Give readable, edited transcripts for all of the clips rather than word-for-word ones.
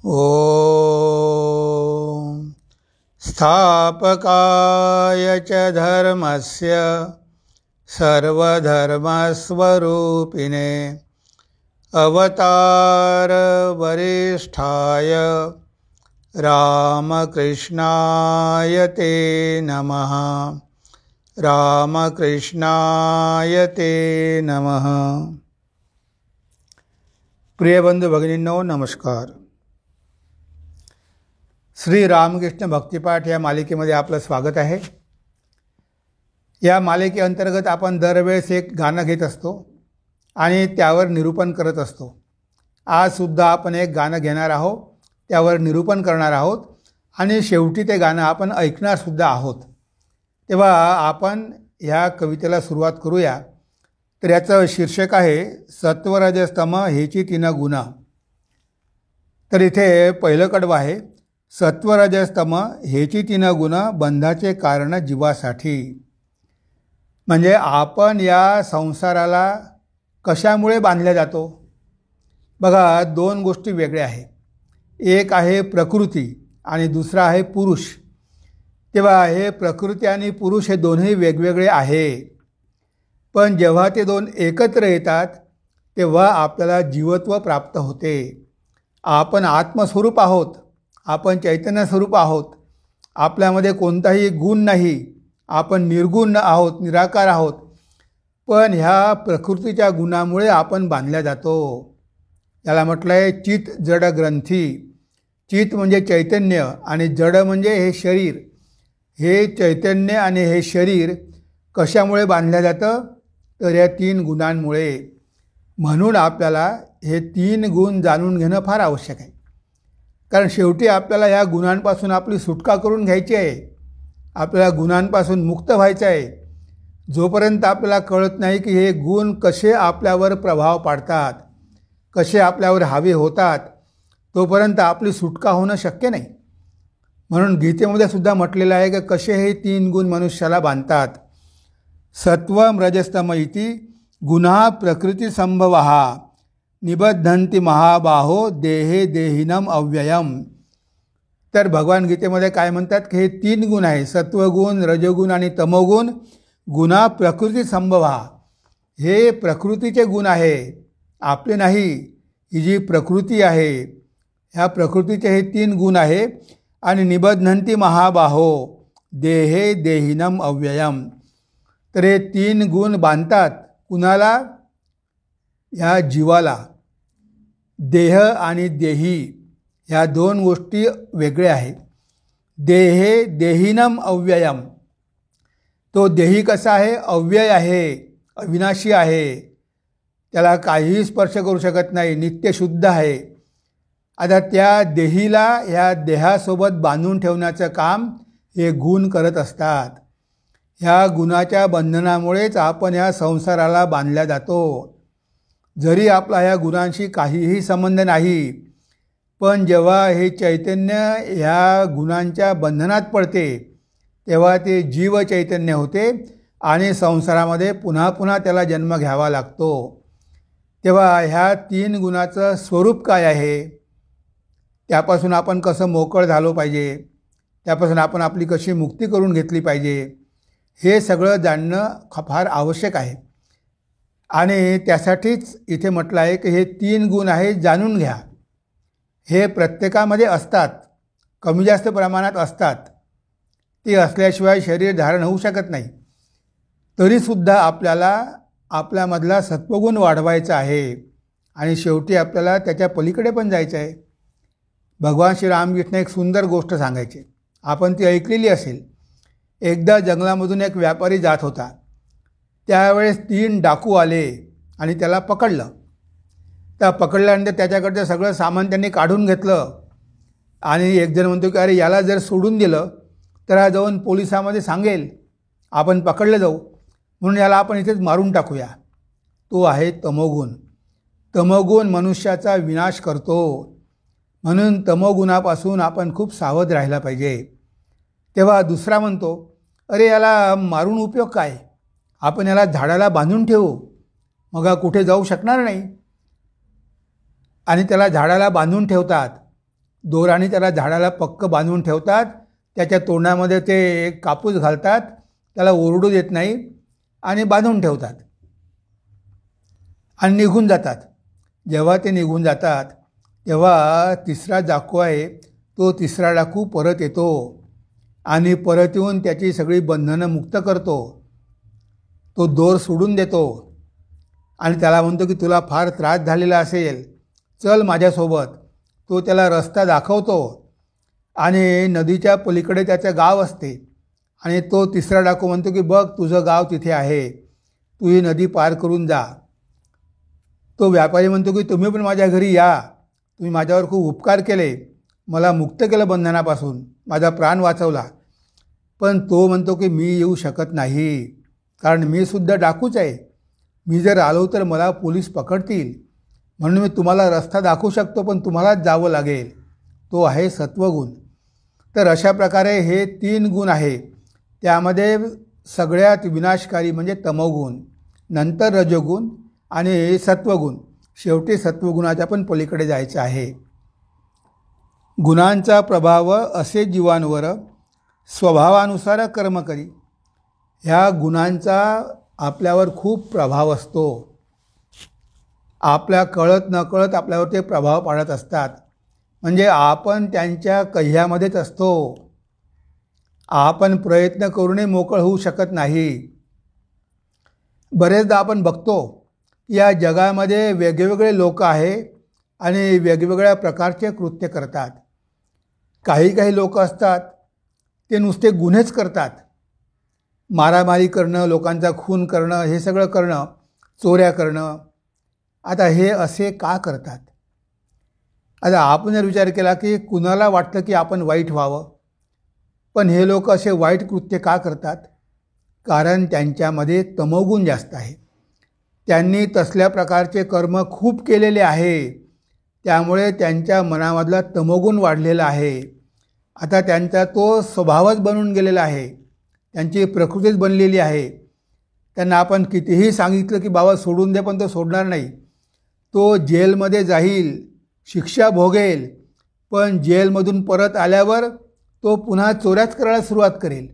ॐ स्थापकाय च धर्मस्य सर्वधर्मस्वरूपिणे अवतारवरिष्ठाय रामकृष्णाय ते नमः। रामकृष्णाय ते नमः। प्रिय बंधू भगिनींनो, नमस्कार। श्री रामकृष्ण भक्तिपाठ या मालिकेमध्ये आपलं स्वागत आहे। या मालिकेअंतर्गत आपण दरवेळेस एक गाणं घेत असतो आणि त्यावर निरूपण करत असतो। आजसुद्धा आपण एक गाणं घेणार आहोत, त्यावर निरूपण करणार आहोत आणि शेवटी ते गाणं आपण ऐकणारसुद्धा आहोत। तेव्हा आपण ह्या कवितेला सुरुवात करूया। तर याचं शीर्षक आहे सत्वरजस्तम हेची तीन गुण। तर इथे पहिलं कडवं आहे, सत्वरजस्तम हेची तीन गुण बंधाचे कारण जीवासाठी। म्हणजे आपण या संसाराला कशामुळे बांधल्या जातो? बघा, दोन गोष्टी वेगळ्या आहेत। एक आहे प्रकृती आणि दुसरा आहे पुरुष। तेव्हा हे प्रकृती आणि पुरुष हे दोन्ही वेगवेगळे आहे, पण जेव्हा ते दोन एकत्र येतात तेव्हा आपल्याला जीवत्व प्राप्त होते। आपण आत्मस्वरूप आहोत, आपण चैतन्य स्वरूप आहोत, आपल्यामध्ये कोणताही गुण नाही, आपण निर्गुण आहोत, निराकार आहोत। पण ह्या प्रकृतीच्या गुणामुळे आपण बांधल्या जातो। याला म्हटलं आहे चित जड ग्रंथी। चित म्हणजे चैतन्य आणि जड म्हणजे हे शरीर। हे चैतन्य आणि हे शरीर कशामुळे बांधल्या जातं? तर या तीन गुणांमुळे। म्हणून आपल्याला हे तीन गुण जाणून घेणं फार आवश्यक आहे, कारण शेवटी आपल्याला ह्या गुणांपासून आपली सुटका करून घ्यायची आहे। आपल्याला गुणांपासून मुक्त व्हायचं आहे। जोपर्यंत आपल्याला कळत नाही की हे गुण कसे आपल्यावर प्रभाव पाडतात, कसे आपल्यावर हावी होतात, तोपर्यंत आपली सुटका होणं शक्य नाही। म्हणून गीतेमध्ये सुद्धा म्हटलेलं आहे की कसे हे तीन गुण मनुष्याला बांधतात। सत्वम रजस्तम इति गुणा प्रकृती संभवः निबद्धन्ति महाबाहो देहे देहिनम अव्ययम। तर भगवान गीतेमध्ये काय म्हणतात की हे तीन गुण आहे, सत्वगुण, रजोगुण आणि तमोगुण। गुणा प्रकृती संभवः, हे प्रकृतीचे गुण आहे, आपले नाही। ही जी प्रकृती आहे, ह्या प्रकृतीचे हे तीन गुण आहे। आणि निबद्धन्ति महाबाहो देहे देहिनम अव्ययम। तर हे तीन गुण बांधतात कुणाला? ह्या जीवाला। देह आणि देही ह्या दोन गोष्टी वेगळ्या आहेत। देहे देहिनम अव्ययम। तो देही कसा आहे? अव्यय आहे, अविनाशी आहे, त्याला काहीही स्पर्श करू शकत नाही, नित्यशुद्ध आहे। आता त्या देहीला ह्या देहासोबत बांधून ठेवण्याचं काम हे गुण करत असतात। ह्या गुणाच्या बंधनामुळेच आपण ह्या संसाराला बांधल्या जातो। जरी आपला ह्या गुणांशी काहीही संबंध नाही, पण जेव्हा हे चैतन्य ह्या गुणांच्या बंधनात पडते तेव्हा ते जीव चैतन्य होते आणि संसारामध्ये पुन्हा पुन्हा त्याला जन्म घ्यावा लागतो। तेव्हा ह्या तीन गुणाचं स्वरूप काय आहे, त्यापासून आपण कसं मोकळ झालो पाहिजे, त्यापासून आपण आपली कशी मुक्ती करून घेतली पाहिजे, हे सगळं जाणणं फार आवश्यक आहे। आणि त्यासाठीच इथे म्हटलं आहे की हे तीन गुण आहे, जाणून घ्या। हे प्रत्येकामध्ये असतात, कमी जास्त प्रमाणात असतात। ते असल्याशिवाय शरीर धारण होऊ शकत नाही। तरीसुद्धा आपल्याला आपल्यामधला सत्वगुण वाढवायचा आहे आणि शेवटी आपल्याला त्याच्या पलीकडे पण जायचं आहे। भगवान श्री रामकृष्ण एक सुंदर गोष्ट सांगायचे, आपण ती ऐकलेली असेल। एकदा जंगलामधून एक व्यापारी जात होता। त्यावेळेस तीन डाकू आले आणि त्याला पकडलं। त्या पकडल्यानंतर त्याच्याकडचं सगळं सामान त्यांनी काढून घेतलं आणि एक जण म्हणतो की अरे याला जर सोडून दिलं तर हा जाऊन पोलिसामध्ये सांगेल आपण पकडलं जाऊ, म्हणून याला आपण इथेच मारून टाकूया। तो आहे तमोगुण। तमोगुण मनुष्याचा विनाश करतो, म्हणून तमोगुणापासून आपण खूप सावध राहायला पाहिजे। तेव्हा दुसरा म्हणतो अरे याला मारून उपयोग काय, आपण याला झाडाला बांधून ठेवू, मग कुठे जाऊ शकणार नाही। आणि त्याला झाडाला बांधून ठेवतात। दोराने त्याला झाडाला पक्क बांधून ठेवतात, त्याच्या तोंडामध्ये ते एक कापूस घालतात, त्याला ओरडू देत नाही आणि बांधून ठेवतात आणि निघून जातात. जेव्हा ते निघून जातात तेव्हा तिसरा डाकू आहे, तो तिसरा डाकू परत येतो आणि परत येऊन त्याची सगळी बंधनं मुक्त करतो. तो दोर सोडून देतो आणि त्याला म्हणतो की तुला फार त्रास झालेला असेल, चल माझ्यासोबत. तो त्याला रस्ता दाखवतो आणि नदीच्या पलीकडे त्याचं गाव असते आणि तो तिसरा डाकू म्हणतो की बघ तुझं गाव तिथे आहे, तू ही नदी पार करून जा. तो व्यापारी म्हणतो की तुम्ही पण माझ्या घरी या, तुम्ही माझ्यावर खूप उपकार केले, मला मुक्त केलं बंधनापासून, माझा प्राण वाचवला. पण तो म्हणतो की मी येऊ शकत नाही, कारण मी सुद्धा डाकूच आहे. मी जर आलो तर मला पोलीस पकडतील, म्हणून मी तुम्हाला रस्ता दाखवू शकतो पण तुम्हालाच जावं लागेल. तो आहे सत्वगुण. तर अशा प्रकारे हे 3 गुण आहे. त्यामध्ये सगळ्यात विनाशकारी म्हणजे तमोगुण, नंतर रजोगुण आणि सत्वगुण. शेवटी सत्वगुणाच्या पण पलीकडे जायचं आहे. गुणांचा प्रभाव असे जीवांवर स्वभावानुसार कर्म करी. ह्या गुणांचा आपल्यावर खूप प्रभाव असतो. आपल्या कळत नकळत आपल्यावर ते प्रभाव पाडत असतात. म्हणजे आपण त्यांच्या कह्यामध्येच असतो. आपण प्रयत्न करूनही मोकळ होऊ शकत नाही. बरेचदा आपण बघतो या जगामध्ये वेगवेगळे लोक आहे आणि वेगवेगळ्या प्रकारचे कृत्य करतात. काही लोक असतात ते नुसते गुन्हेच करतात, मारामारी करणं, लोकांचा खून करणं, हे सगळं करणं, चोऱ्या करणं. आता हे असे का करतात? आता आपण जर विचार केला की कुणाला वाटतं की आपण वाईट व्हावं, पण हे लोक असे वाईट कृत्य का करतात? कारण त्यांच्यामध्ये तमोगुण जास्त आहे. त्यांनी तसल्या प्रकारचे कर्म खूप केलेले आहे, त्यामुळे त्यांच्या मनामधला तमोगुण वाढलेला आहे. आता त्यांचा तो स्वभावच बनून गेलेला आहे, त्यांची प्रकृतीच बनलेली आहे. त्यांना आपण कितीही सांगितलं की बाबा सोडून दे, पण तो सोडणार नाही. तो जेलमध्ये जाईल, शिक्षा भोगेल, पण जेलमधून परत आल्यावर तो पुन्हा चोऱ्याच करायला सुरुवात करेल.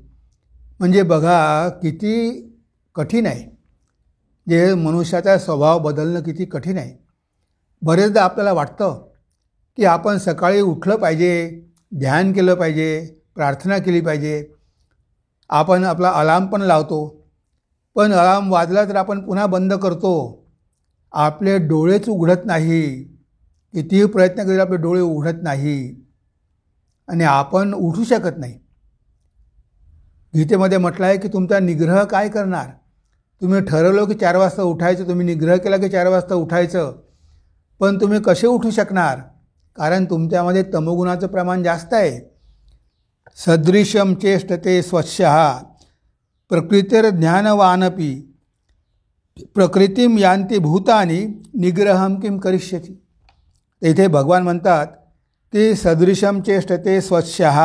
म्हणजे बघा किती कठीण आहे, जे मनुष्याचा स्वभाव बदलणं किती कठीण आहे. बरेचदा आपल्याला वाटतं की आपण सकाळी उठलं पाहिजे, ध्यान केलं पाहिजे, प्रार्थना केली पाहिजे. आपण आपला अलार्म पण लावतो, पण अलार्म वाजला तर आपण पुन्हा बंद करतो. आपले डोळेच उघडत नाही. कितीही प्रयत्न केले आपले डोळे उघडत नाही आणि आपण उठू शकत नाही. गीतेमध्ये म्हटलं आहे की तुमचा निग्रह काय करणार? तुम्ही ठरवलं की 4 वाजता उठायचं, तुम्ही निग्रह केला की 4 वाजता उठायचं, पण तुम्ही कसे उठू शकणार? कारण तुमच्यामध्ये तमोगुणाचं प्रमाण जास्त आहे. सदृशम चेष्टते स्वच्छः प्रकृतिर्ज्ञानवानपि प्रकृतीम यान्ति भूतानि निग्रहम किम करिष्यति. इथे भगवान म्हणतात की सदृशम चेष्टते स्वच्छः,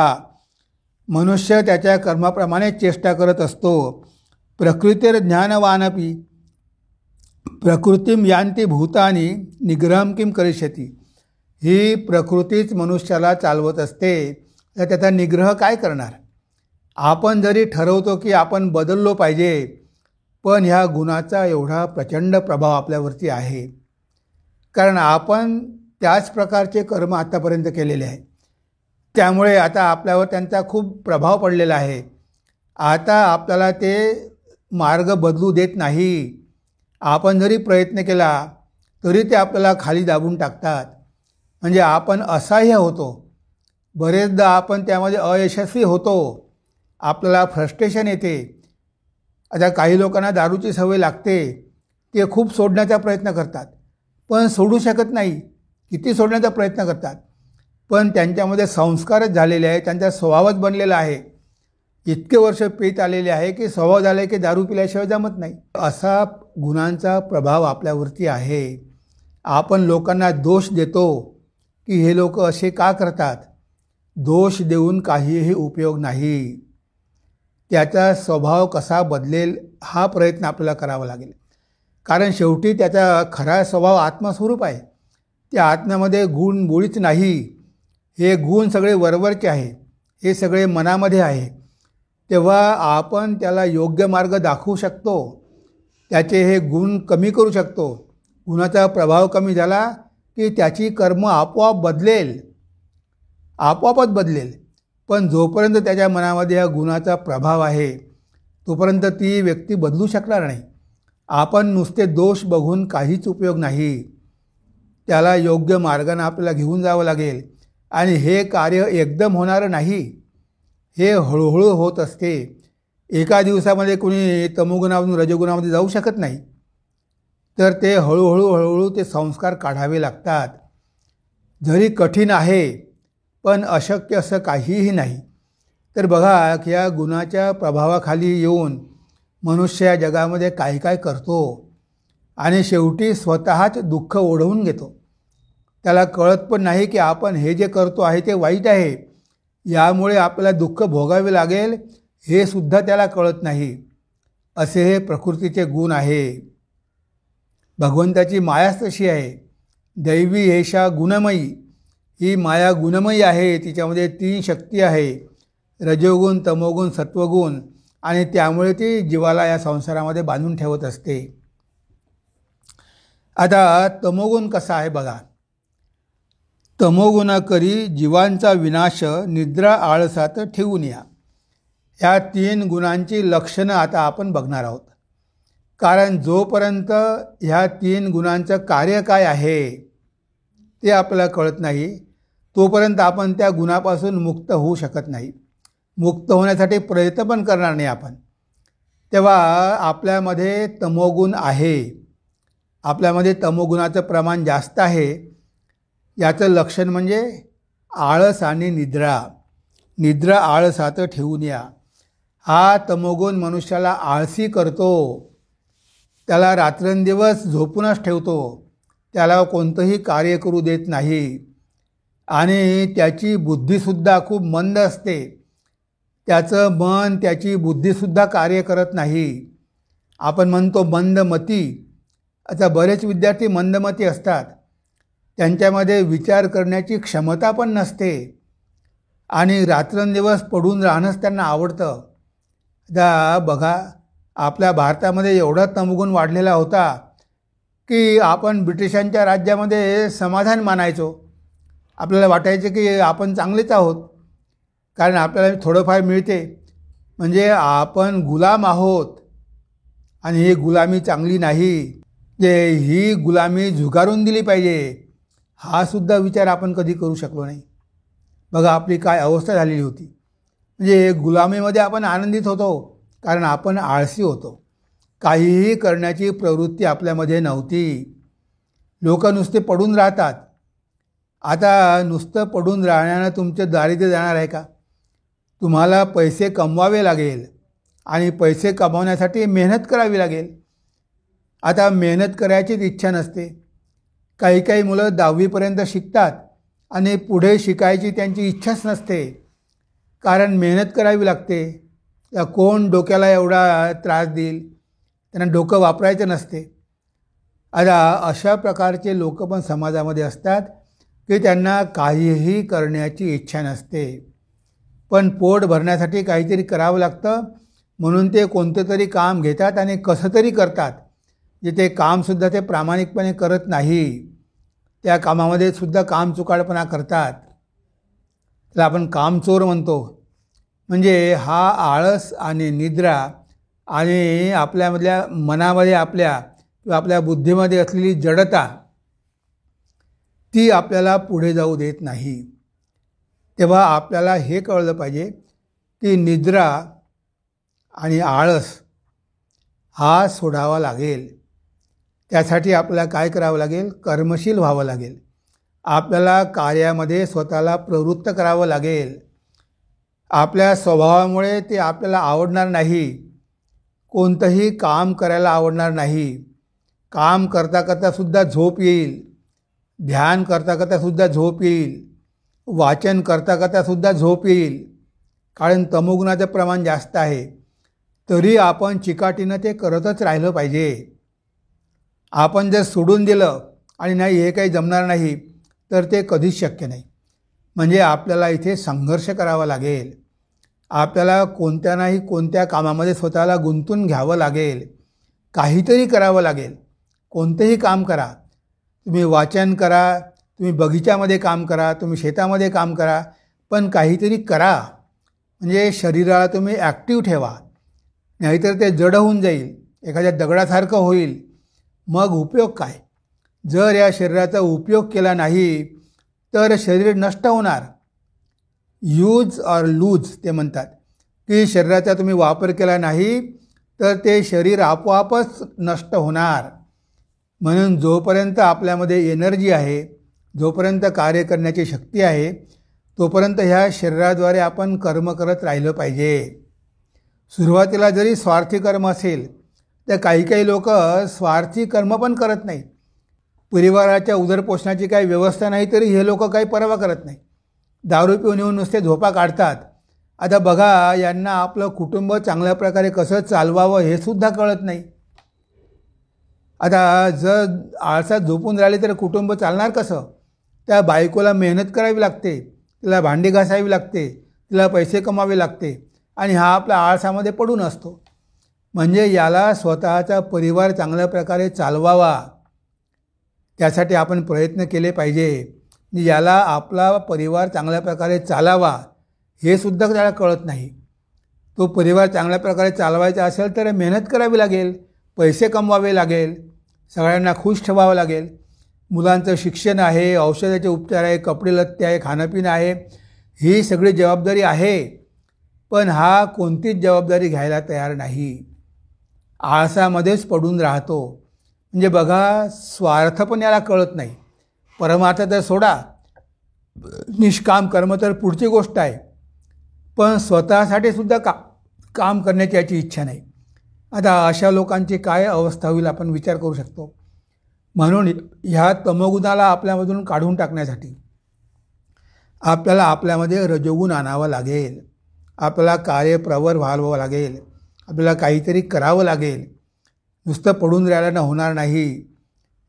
मनुष्य त्याच्या कर्माप्रमाणे चेष्टा करत असतो. प्रकृतिर्ज्ञानवानपि प्रकृतीम यान्ति भूतानि निग्रहम किम करिष्यति. ही प्रकृतीच मनुष्याला चालवत असते, तर त्याचा निग्रह काय करणार? आपण जरी ठरवतो की आपण बदललो पाहिजे, पण ह्या गुणाचा एवढा प्रचंड प्रभाव आपल्यावरती आहे. कारण आपण त्याच प्रकारचे कर्म आतापर्यंत केलेले आहे, त्यामुळे आता आपल्यावर त्यांचा खूप प्रभाव पडलेला आहे. आता आपल्याला ते मार्ग बदलू देत नाही. आपण जरी प्रयत्न केला तरी ते आपल्याला खाली दाबून टाकतात. म्हणजे आपण असहाय्य होतो. बरेचदा आपण त्यामध्ये अयशस्वी होतो, आपल्याला फ्रस्ट्रेशन येते. आता काही लोकांना दारूची सवय लागते, ते खूप सोडण्याचा प्रयत्न करतात पण सोडू शकत नाही. किती सोडण्याचा प्रयत्न करतात, पण त्यांच्यामध्ये संस्कारच झालेले आहे, त्यांचा स्वभावच बनलेला आहे. इतके वर्ष पीत आलेले आहे की स्वभाव झाला की दारू पिल्याशिवाय जमत नाही. असा गुणांचा प्रभाव आपल्यावरती आहे. आपण लोकांना दोष देतो की हे लोक असे का करतात. दोष देऊन काहीही उपयोग नाही. त्याचा स्वभाव कसा बदलेल हा प्रयत्न आपल्याला करावा लागेल. कारण शेवटी त्याचा खरा स्वभाव आत्मस्वरूप आहे. त्या आत्म्यामध्ये गुण मुळीच नाही. हे गुण सगळे वरवरचे आहे, हे सगळे मनामध्ये आहे, तेव्हा आपण त्याला योग्य मार्ग दाखवू शकतो, त्याचे हे गुण कमी करू शकतो. गुणाचा प्रभाव कमी झाला की त्याची कर्म आपोआपच बदलेल. पण जोपर्यंत त्याच्या मनामध्ये या गुणाचा प्रभाव आहे तोपर्यंत ती व्यक्ती बदलू शकणार नाही. आपण नुसते दोष बघून काहीच उपयोग नाही. त्याला योग्य मार्गाने आपल्याला घेऊन जावं लागेल. आणि हे कार्य एकदम होणारं नाही, हे हळूहळू होत असते. एका दिवसामध्ये कुणी तमोगुणामधून रजोगुणामध्ये जाऊ शकत नाही. तर ते हळूहळू ते संस्कार काढावे लागतात. जरी कठीण आहे पण अशक्य असं काहीही नाही. तर बघा की या गुणाच्या प्रभावाखाली येऊन मनुष्य या जगामध्ये काय काय करतो आणि शेवटी स्वतःच दुःख ओढवून घेतो. त्याला कळत पण नाही की आपण हे जे करतो आहे ते वाईट आहे, यामुळे आपल्याला दुःख भोगावे लागेल हे सुद्धा त्याला कळत नाही. असे हे प्रकृतीचे गुण आहे. भगवंताची मायाच तशी आहे. दैवी हेषा गुणमयी, ही माया गुणमयी आहे. तिच्यामध्ये 3 शक्ती आहे, रजोगुण, तमोगुण, सत्वगुण, आणि त्यामुळे ती जीवाला या संसारामध्ये बांधून ठेवत असते. आता तमोगुण कसा आहे बघा. तमोगुणाकरी जीवांचा विनाश निद्रा आळसात ठेवून या. ह्या 3 गुणांची लक्षणं आता आपण बघणार आहोत. कारण जोपर्यंत ह्या 3 गुणांचं कार्य काय आहे ते आपल्याला कळत नाही तोपर्यंत आपण त्या गुणापासून मुक्त होऊ शकत नाही. मुक्त होण्यासाठी प्रयत्न पण करणार नाही आपण. तेव्हा आपल्यामध्ये तमोगुण आहे, आपल्यामध्ये तमोगुणाचं प्रमाण जास्त आहे. याचं लक्षण म्हणजे आळस आणि निद्रा. निद्रा आळसात ठेवून या. हा तमोगुण मनुष्याला आळसी करतो. त्याला रात्रंदिवस झोपूनच ठेवतो. त्याला कोणतंही कार्य करू देत नाही. आणि त्याची बुद्धीसुद्धा खूप मंद असते. त्याचं मन, त्याची बुद्धीसुद्धा कार्य करत नाही. आपण म्हणतो मंदमती. आता बरेच विद्यार्थी मंदमती असतात. त्यांच्यामध्ये विचार करण्याची क्षमता पण नसते आणि रात्रंदिवस पडून राहणंच त्यांना आवडतं. आता बघा, आपल्या भारतामध्ये एवढा तमोगुण वाढलेला होता की आपण ब्रिटिशांच्या राज्यामध्ये समाधान मानायचो. आपल्याला वाटायचं की आपण चांगलेच आहोत, कारण आपल्याला थोडंफार मिळते. म्हणजे आपण गुलाम आहोत आणि ही गुलामी चांगली नाही, जे ही गुलामी झुगारून दिली पाहिजे, हा सुद्धा विचार आपण कधी करू शकलो नाही. बघा आपली काय अवस्था झालेली होती. म्हणजे गुलामीमध्ये आपण आनंदित होतो कारण आपण आळसी होतो. काहीही करण्याची प्रवृत्ती आपल्यामध्ये नव्हती. लोक नुसते पडून राहतात. आता नुसतं पडून राहण्यानं तुमचं दारिद्र्य जाणार आहे का? तुम्हाला पैसे कमवावे लागेल आणि पैसे कमवण्यासाठी मेहनत करावी लागेल. आता मेहनत करायचीच इच्छा नसते. काही काही मुलं 10वीपर्यंत शिकतात आणि पुढे शिकायची त्यांची इच्छाच नसते, कारण मेहनत करावी लागते. कोण डोक्याला एवढा त्रास देईल? त्यांना डोकं वापरायचं नसते. आता अशा प्रकारचे लोक पण समाजामध्ये असतात की त्यांना काहीही करण्याची इच्छा नसते, पण पोट भरण्यासाठी काहीतरी करावं लागतं म्हणून ते कोणतं तरी काम घेतात आणि कसं तरी करतात. जे ते कामसुद्धा ते प्रामाणिकपणे करत नाही. त्या कामामध्ये सुद्धा कामचुकारपणा करतात. त्याला आपण कामचोर म्हणतो. म्हणजे हा आळस आणि निद्रा आणि आपल्यामधल्या मनामध्ये आपल्या बुद्धीमध्ये असलेली जडता, ती आपल्याला पुढे जाऊ देत नाही. तेव्हा आपल्याला हे कळलं पाहिजे की निद्रा आणि आळस हा सोडावा लागेल. त्यासाठी आपल्याला काय करावं लागेल? कर्मशील व्हावं लागेल. आपल्याला कार्यामध्ये स्वतःला प्रवृत्त करावं लागेल. आपल्या स्वभावामुळे ते आपल्याला आवडणार नाही. कोणतंही काम करायला आवडणार नाही. काम करता करता सुद्धा झोप येईल. ध्यान करता करता सुद्धा झोप येईल. वाचन करता करता सुद्धा झोप येईल, कारण तमोगुणाचं प्रमाण जास्त आहे. तरी आपण चिकाटीनं ते करतच राहिलं पाहिजे. आपण जर सोडून दिलं आणि नाही हे काही जमणार नाही तर ते कधीच शक्य नाही. म्हणजे आपल्याला इथे संघर्ष करावा लागेल. आपल्याला कोणत्या नाही कोणत्या कामामध्ये स्वतःला गुंतून घ्यावं लागेल. काहीतरी करावं लागेल. कोणतेही काम करा. तुम्ही वाचन करा, तुम्ही बगीच्यामध्ये काम करा, तुम्ही शेतामध्ये काम करा, पण काहीतरी करा. म्हणजे शरीराला तुम्ही ॲक्टिव्ह ठेवा. नाहीतर ते जड होऊन जाईल, एखाद्या दगडासारखं होईल. मग उपयोग काय? जर या शरीराचा उपयोग केला नाही तर शरीर नष्ट होणार. यूज ऑर लूज ते म्हणतात की शरीराचा तुम्ही वापर केला नाही तर ते शरीर आपोआपच नष्ट होणार. म्हणून जोपर्यंत आपल्यामध्ये एनर्जी आहे, जोपर्यंत कार्य करण्याची शक्ती आहे, तोपर्यंत ह्या शरीराद्वारे आपण कर्म करत राहिलं पाहिजे. सुरुवातीला जरी स्वार्थी कर्म असेल तर काही लोक स्वार्थी कर्म पण करत नाही. परिवाराच्या उदरपोषणाची काही व्यवस्था नाही तरी हे लोक काही पर्वा करत नाही. दारू पिऊन येऊन नुसते झोपा काढतात. आता बघा, यांना आपलं कुटुंब चांगल्या प्रकारे कसं चालवावं हे सुद्धा कळत नाही. आता जर आळसात झोपून राहिले तर कुटुंब चालणार कसं? त्या बायकोला मेहनत करावी लागते, तिला भांडी घासावी लागते, तिला पैसे कमावे लागते आणि हा आपल्या आळसामध्ये पडून असतो. म्हणजे याला स्वतःचा परिवार चांगल्या प्रकारे चालवावा, त्यासाठी आपण प्रयत्न केले पाहिजे. याला आपला परिवार चांगल्या प्रकारे चालावा हे सुद्धा त्याला कळत नाही. तो परिवार चांगल्या प्रकारे चालवायचा असेल तर मेहनत करावी लागेल, पैसे कमवावे लागेल, सगळ्यांना खुश ठेवावं लागेल. मुलांचं शिक्षण आहे, औषधाचे उपचार आहे, कपडे लत्ते आहे, खाणंपिणं आहे, ही सगळी जबाबदारी आहे. पण हा कोणतीच जबाबदारी घ्यायला तयार नाही. आळसामध्येच पडून राहतो. म्हणजे बघा, स्वार्थ पण याला कळत नाही. परमार्थ तर सोडा, निष्काम कर्म तर पुढची गोष्ट आहे, पण स्वतःसाठी सुद्धा काम करण्याची याची इच्छा नाही. आता अशा लोकांची काय अवस्था होईल आपण विचार करू शकतो. म्हणून ह्या तमोगुणाला आपल्यामधून काढून टाकण्यासाठी आपल्याला आपल्यामध्ये रजोगुण आणावा लागेल. आपल्याला कार्यप्रवर व्हावं लागेल. आपल्याला काहीतरी करावं लागेल. नुसतं पडून राहायला होणार नाही.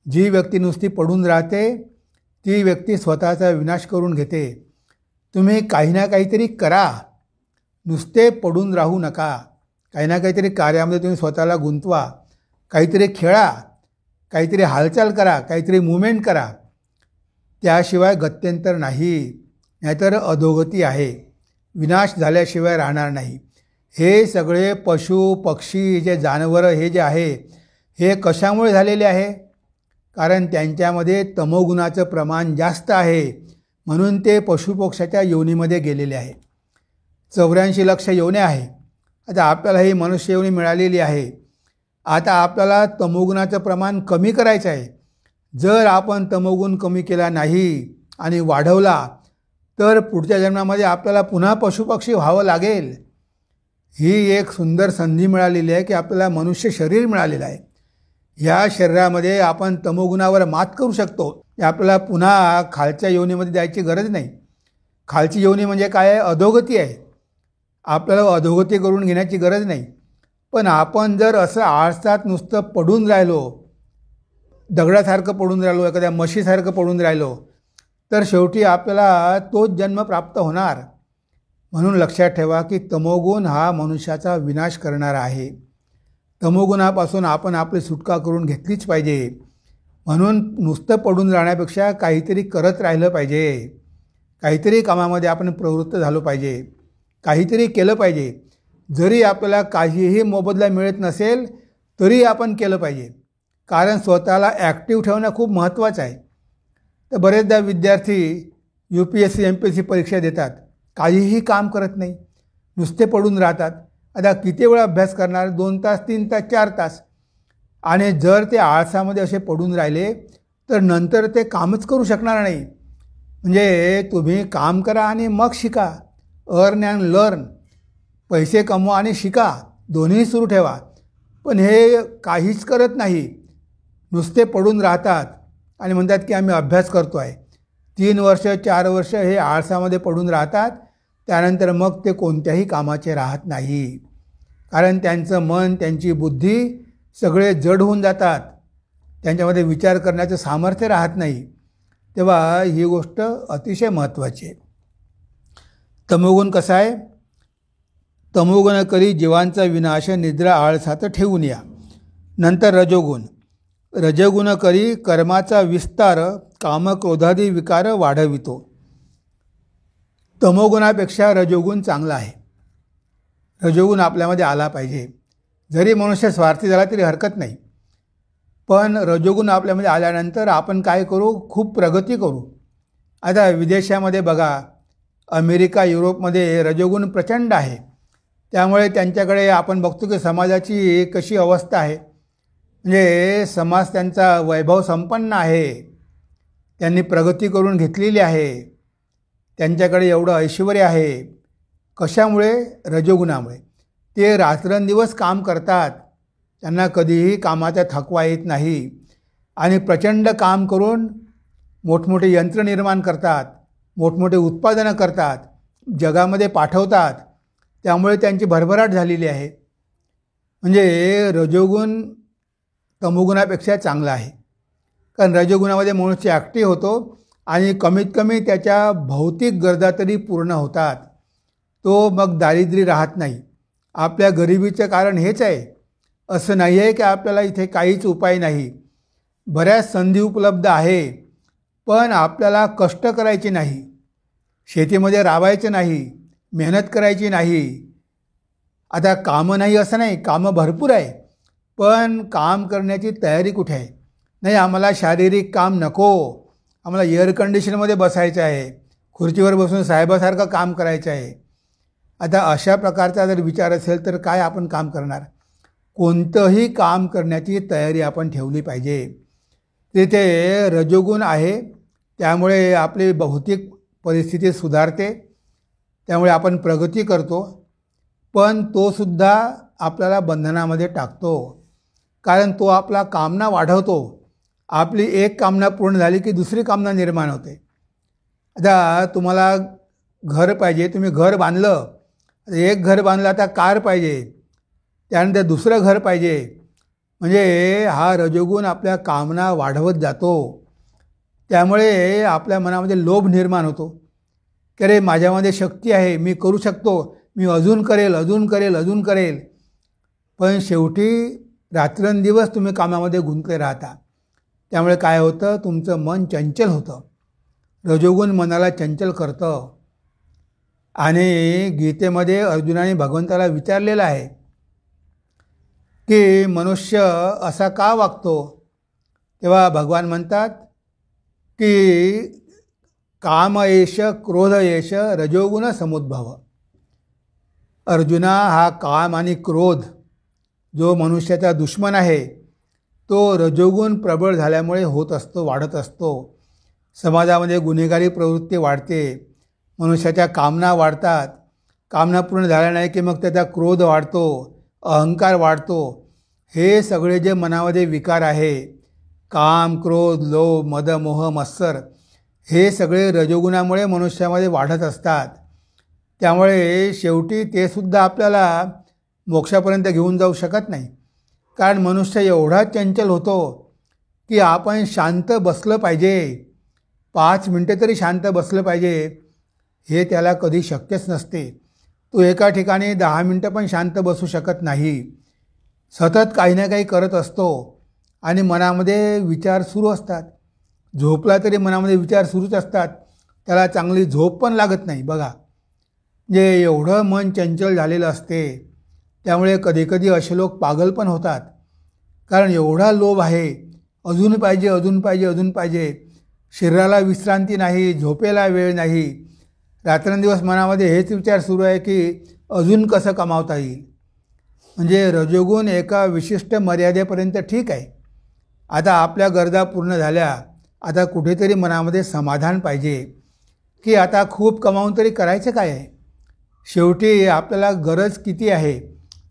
जी व्यक्ती नुसती पडून राहते ती व्यक्ती स्वतःचा विनाश करून घेते. तुम्ही काही ना काहीतरी करा, नुसते पडून राहू नका. काही ना काहीतरी कार्यामध्ये तुम्ही स्वतःला गुंतवा. काहीतरी खेळा, काहीतरी हालचाल करा, काहीतरी मुवमेंट करा. त्याशिवाय गत्यंतर नाही, नाहीतर अधोगती आहे. विनाश झाल्याशिवाय राहणार नाही. हे सगळे पशु पक्षी जे जनावरं हे जे आहे हे कशामुळे झालेले आहे? कारण त्यांच्यामध्ये तमोगुणाचं प्रमाण जास्त आहे, म्हणून ते पशुपक्ष्याच्या योनीमध्ये गेलेले आहे. 84 लक्ष योन्या आहे. आता आपल्याला ही मनुष्य योनी मिळालेली आहे. आता आपल्याला तमोगुणाचं प्रमाण कमी करायचं आहे. जर आपण तमोगुण कमी केला नाही आणि वाढवला तर पुढच्या जन्मामध्ये आपल्याला पुन्हा पशुपक्षी व्हावं लागेल. ही एक सुंदर संधी मिळालेली आहे की आपल्याला मनुष्य शरीर मिळालेलं आहे. ह्या शरीरामध्ये आपण तमोगुणावर मात करू शकतो. आपल्याला पुन्हा खालच्या योनीमध्ये जायची गरज नाही. खालची योनी म्हणजे काय आहे? अधोगती आहे. आपल्याला अधोगती करून घेण्याची गरज नाही. पण आपण जर असं आळसात नुसतं पडून राहिलो, दगडासारखं पडून राहिलो, एखाद्या म्हशीसारखं पडून राहिलो, तर शेवटी आपल्याला तोच जन्म प्राप्त होणार. म्हणून लक्षात ठेवा की तमोगुण हा मनुष्याचा विनाश करणारा आहे. तमोगुणापासून आपण आपली सुटका करून घेतलीच पाहिजे. म्हणून नुसतं पडून राहण्यापेक्षा काहीतरी करत राहिलं पाहिजे. काहीतरी कामामध्ये आपण प्रवृत्त झालो पाहिजे. काहीतरी केलं पाहिजे. जरी आपल्याला काहीही मोबदला मिळत नसेल तरी आपण केलं पाहिजे. कारण स्वतःला ॲक्टिव्ह ठेवणं खूप महत्त्वाचं आहे. तर बरेचदा विद्यार्थी UPSC MPSC परीक्षा देतात, काहीही काम करत नाही, नुसते पडून राहतात. आता किती वेळा अभ्यास करणार? 2 तास, 3 तास, 4 तास. आणि जर ते आळसामध्ये असे पडून राहिले तर नंतर ते कामच करू शकणार नाही. म्हणजे तुम्ही काम करा आणि मग शिका. Earn and learn. पैसे कमवा आणि शिका, दोन्ही सुरू ठेवा. पण हे काहीच करत नाही, नुसते पडून राहतात आणि म्हणतात की आम्ही अभ्यास करतो आहे. 3 वर्ष 4 वर्ष हे आळसामध्ये पडून राहतात. त्यानंतर मग ते कोणत्याही कामाचे राहत नाही. कारण त्यांचं मन, त्यांची बुद्धी सगळे जड होऊन जातात. त्यांच्यामध्ये विचार करण्याचं सामर्थ्य राहत नाही. तेव्हा ही गोष्ट अतिशय महत्त्वाची आहे. तमोगुण कसा आहे? तमोगुण करी जीवांचा विनाश, निद्रा आळसात ठेवून या. नंतर रजोगुण. रजोगुण करी कर्माचा विस्तार, काम क्रोधादी विकार वाढवितो. तमोगुणापेक्षा रजोगुण चांगला आहे. रजोगुण आपल्यामध्ये आला पाहिजे. जरी मनुष्य स्वार्थी झाला तरी हरकत नाही, पण रजोगुण आपल्यामध्ये आल्यानंतर आपण काय करू? खूप प्रगती करू. आता विदेशामध्ये बघा, अमेरिका, युरोपमध्ये रजोगुण प्रचंड आहे. त्यामुळे त्यांच्याकडे आपण बघतो की समाजाची कशी अवस्था आहे. म्हणजे समाज त्यांचा वैभव संपन्न आहे, त्यांनी प्रगती करून घेतलेली आहे, त्यांच्याकडे एवढं ऐश्वर्य आहे. कशामुळे? रजोगुणामुळे. ते रात्रंदिवस काम करतात, त्यांना कधीही कामाचा थकवा येत नाही आणि प्रचंड काम करून मोठमोठे यंत्र निर्माण करतात, मोठमोठे उत्पादनं करतात, जगामध्ये पाठवतात. त्यामुळे त्यांची भरभराट झालेली आहे. म्हणजे रजोगुण तमोगुणापेक्षा चांगला आहे. कारण रजोगुणामध्ये मनुष्य ॲक्टिव्ह होतो आणि कमीत कमी त्याच्या भौतिक गरजा तरी पूर्ण होतात. तो मग दारिद्र्य राहत नाही. आपल्या गरिबीचं कारण हेच आहे. असं नाही आहे की आपल्याला इथे काहीच उपाय नाही. बऱ्याच संधी उपलब्ध आहे, पण आपल्याला कष्ट करायचे नाही, शेतीमध्ये राबायचं नाही, मेहनत करायची नाही. आता कामं नाही असं नाही, कामं भरपूर आहे, पण काम करण्याची तयारी कुठे आहे? नाही, आम्हाला शारीरिक काम नको, आम्हाला एअर कंडिशनमध्ये बसायचं आहे, खुर्चीवर बसून साहेबासारखं काम करायचं आहे. आता अशा प्रकारचा जर विचार असेल तर काय आपण काम करणार? कोणतंही काम करण्याची तयारी आपण ठेवली पाहिजे. तिथे रजोगुण आहे, त्यामुळे आपली भौतिक परिस्थिती सुधारते, त्यामुळे आपण प्रगती करतो. पण तोसुद्धा आपल्याला बंधनामध्ये टाकतो, कारण तो आपला कामना वाढवतो. आपली एक कामना पूर्ण झाली की दुसरी कामना निर्माण होते. आता तुम्हाला घर पाहिजे, तुम्ही घर बांधलं, एक घर बांधलं, आता कार पाहिजे, त्यानंतर दुसरं घर पाहिजे. म्हणजे हा रजोगुण आपल्या कामना वाढवत जातो. त्यामुळे आपल्या मनामध्ये लोभ निर्माण होतो की अरे माझ्यामध्ये शक्ती आहे, मी करू शकतो, मी अजून करेल, अजून करेल, अजून करेल. पण शेवटी रात्रंदिवस तुम्ही कामामध्ये गुंतले राहता. त्यामुळे काय होतं? तुमचं मन चंचल होतं. रजोगुण मनाला चंचल करतं. आणि गीतेमध्ये अर्जुनाने भगवंताला विचारलेलं आहे की मनुष्य असा का वागतो? तेव्हा भगवान म्हणतात की काम एष क्रोध एष रजोगुण समुद्भव. अर्जुना, हा काम आणि क्रोध जो मनुष्याचा दुश्मन आहे, तो रजोगुण प्रबळ झाल्यामुळे होत असतो, वाढत असतो. समाजामध्ये गुन्हेगारी प्रवृत्ती वाढते, मनुष्याच्या कामना वाढतात. कामना पूर्ण झाल्या नाही की मग त्याचा क्रोध वाढतो, अहंकार वाढतो. हे सगळे जे मनामध्ये विकार आहे, काम, क्रोध, लोभ, मद, मोह, मत्सर, हे सगळे रजोगुणामुळे मनुष्यामध्ये वाढत असतात. त्यामुळे शेवटी ते सुद्धा आपल्याला मोक्षापर्यंत घेऊन जाऊ शकत नाही. कारण मनुष्य एवढा चंचल होतो की आपण शांत बसलं पाहिजे, 5 मिनटं तरी शांत बसलं पाहिजे, हे त्याला कधी शक्यच नसते. तो एका ठिकाणी 10 मिनटं पण शांत बसू शकत नाही. सतत काही ना काही करत असतो आणि मनामध्ये विचार सुरू असतात. झोपला तरी मनामध्ये विचार सुरूच असतात, त्याला चांगली झोप पण लागत नाही. बघा, जे एवढं मन चंचल झालेलं असते. त्यामुळे कधीकधी असे लोक पागल पण होतात, कारण एवढा लोभ आहे, अजून पाहिजे, अजून पाहिजे, अजून पाहिजे. शरीराला विश्रांती नाही, झोपेला वेळ नाही, रात्रंदिवस मनामध्ये हेच विचार सुरू आहे की अजून कसं कमावता येईल. म्हणजे रजोगुण एका विशिष्ट मर्यादेपर्यंत ठीक आहे. आता आपल्या गरजा पूर्ण झाल्या, आता कुठेतरी मनामध्ये समाधान पाहिजे की आता खूप कमावून तरी करायचं काय आहे. शेवटी आपल्याला गरज किती आहे?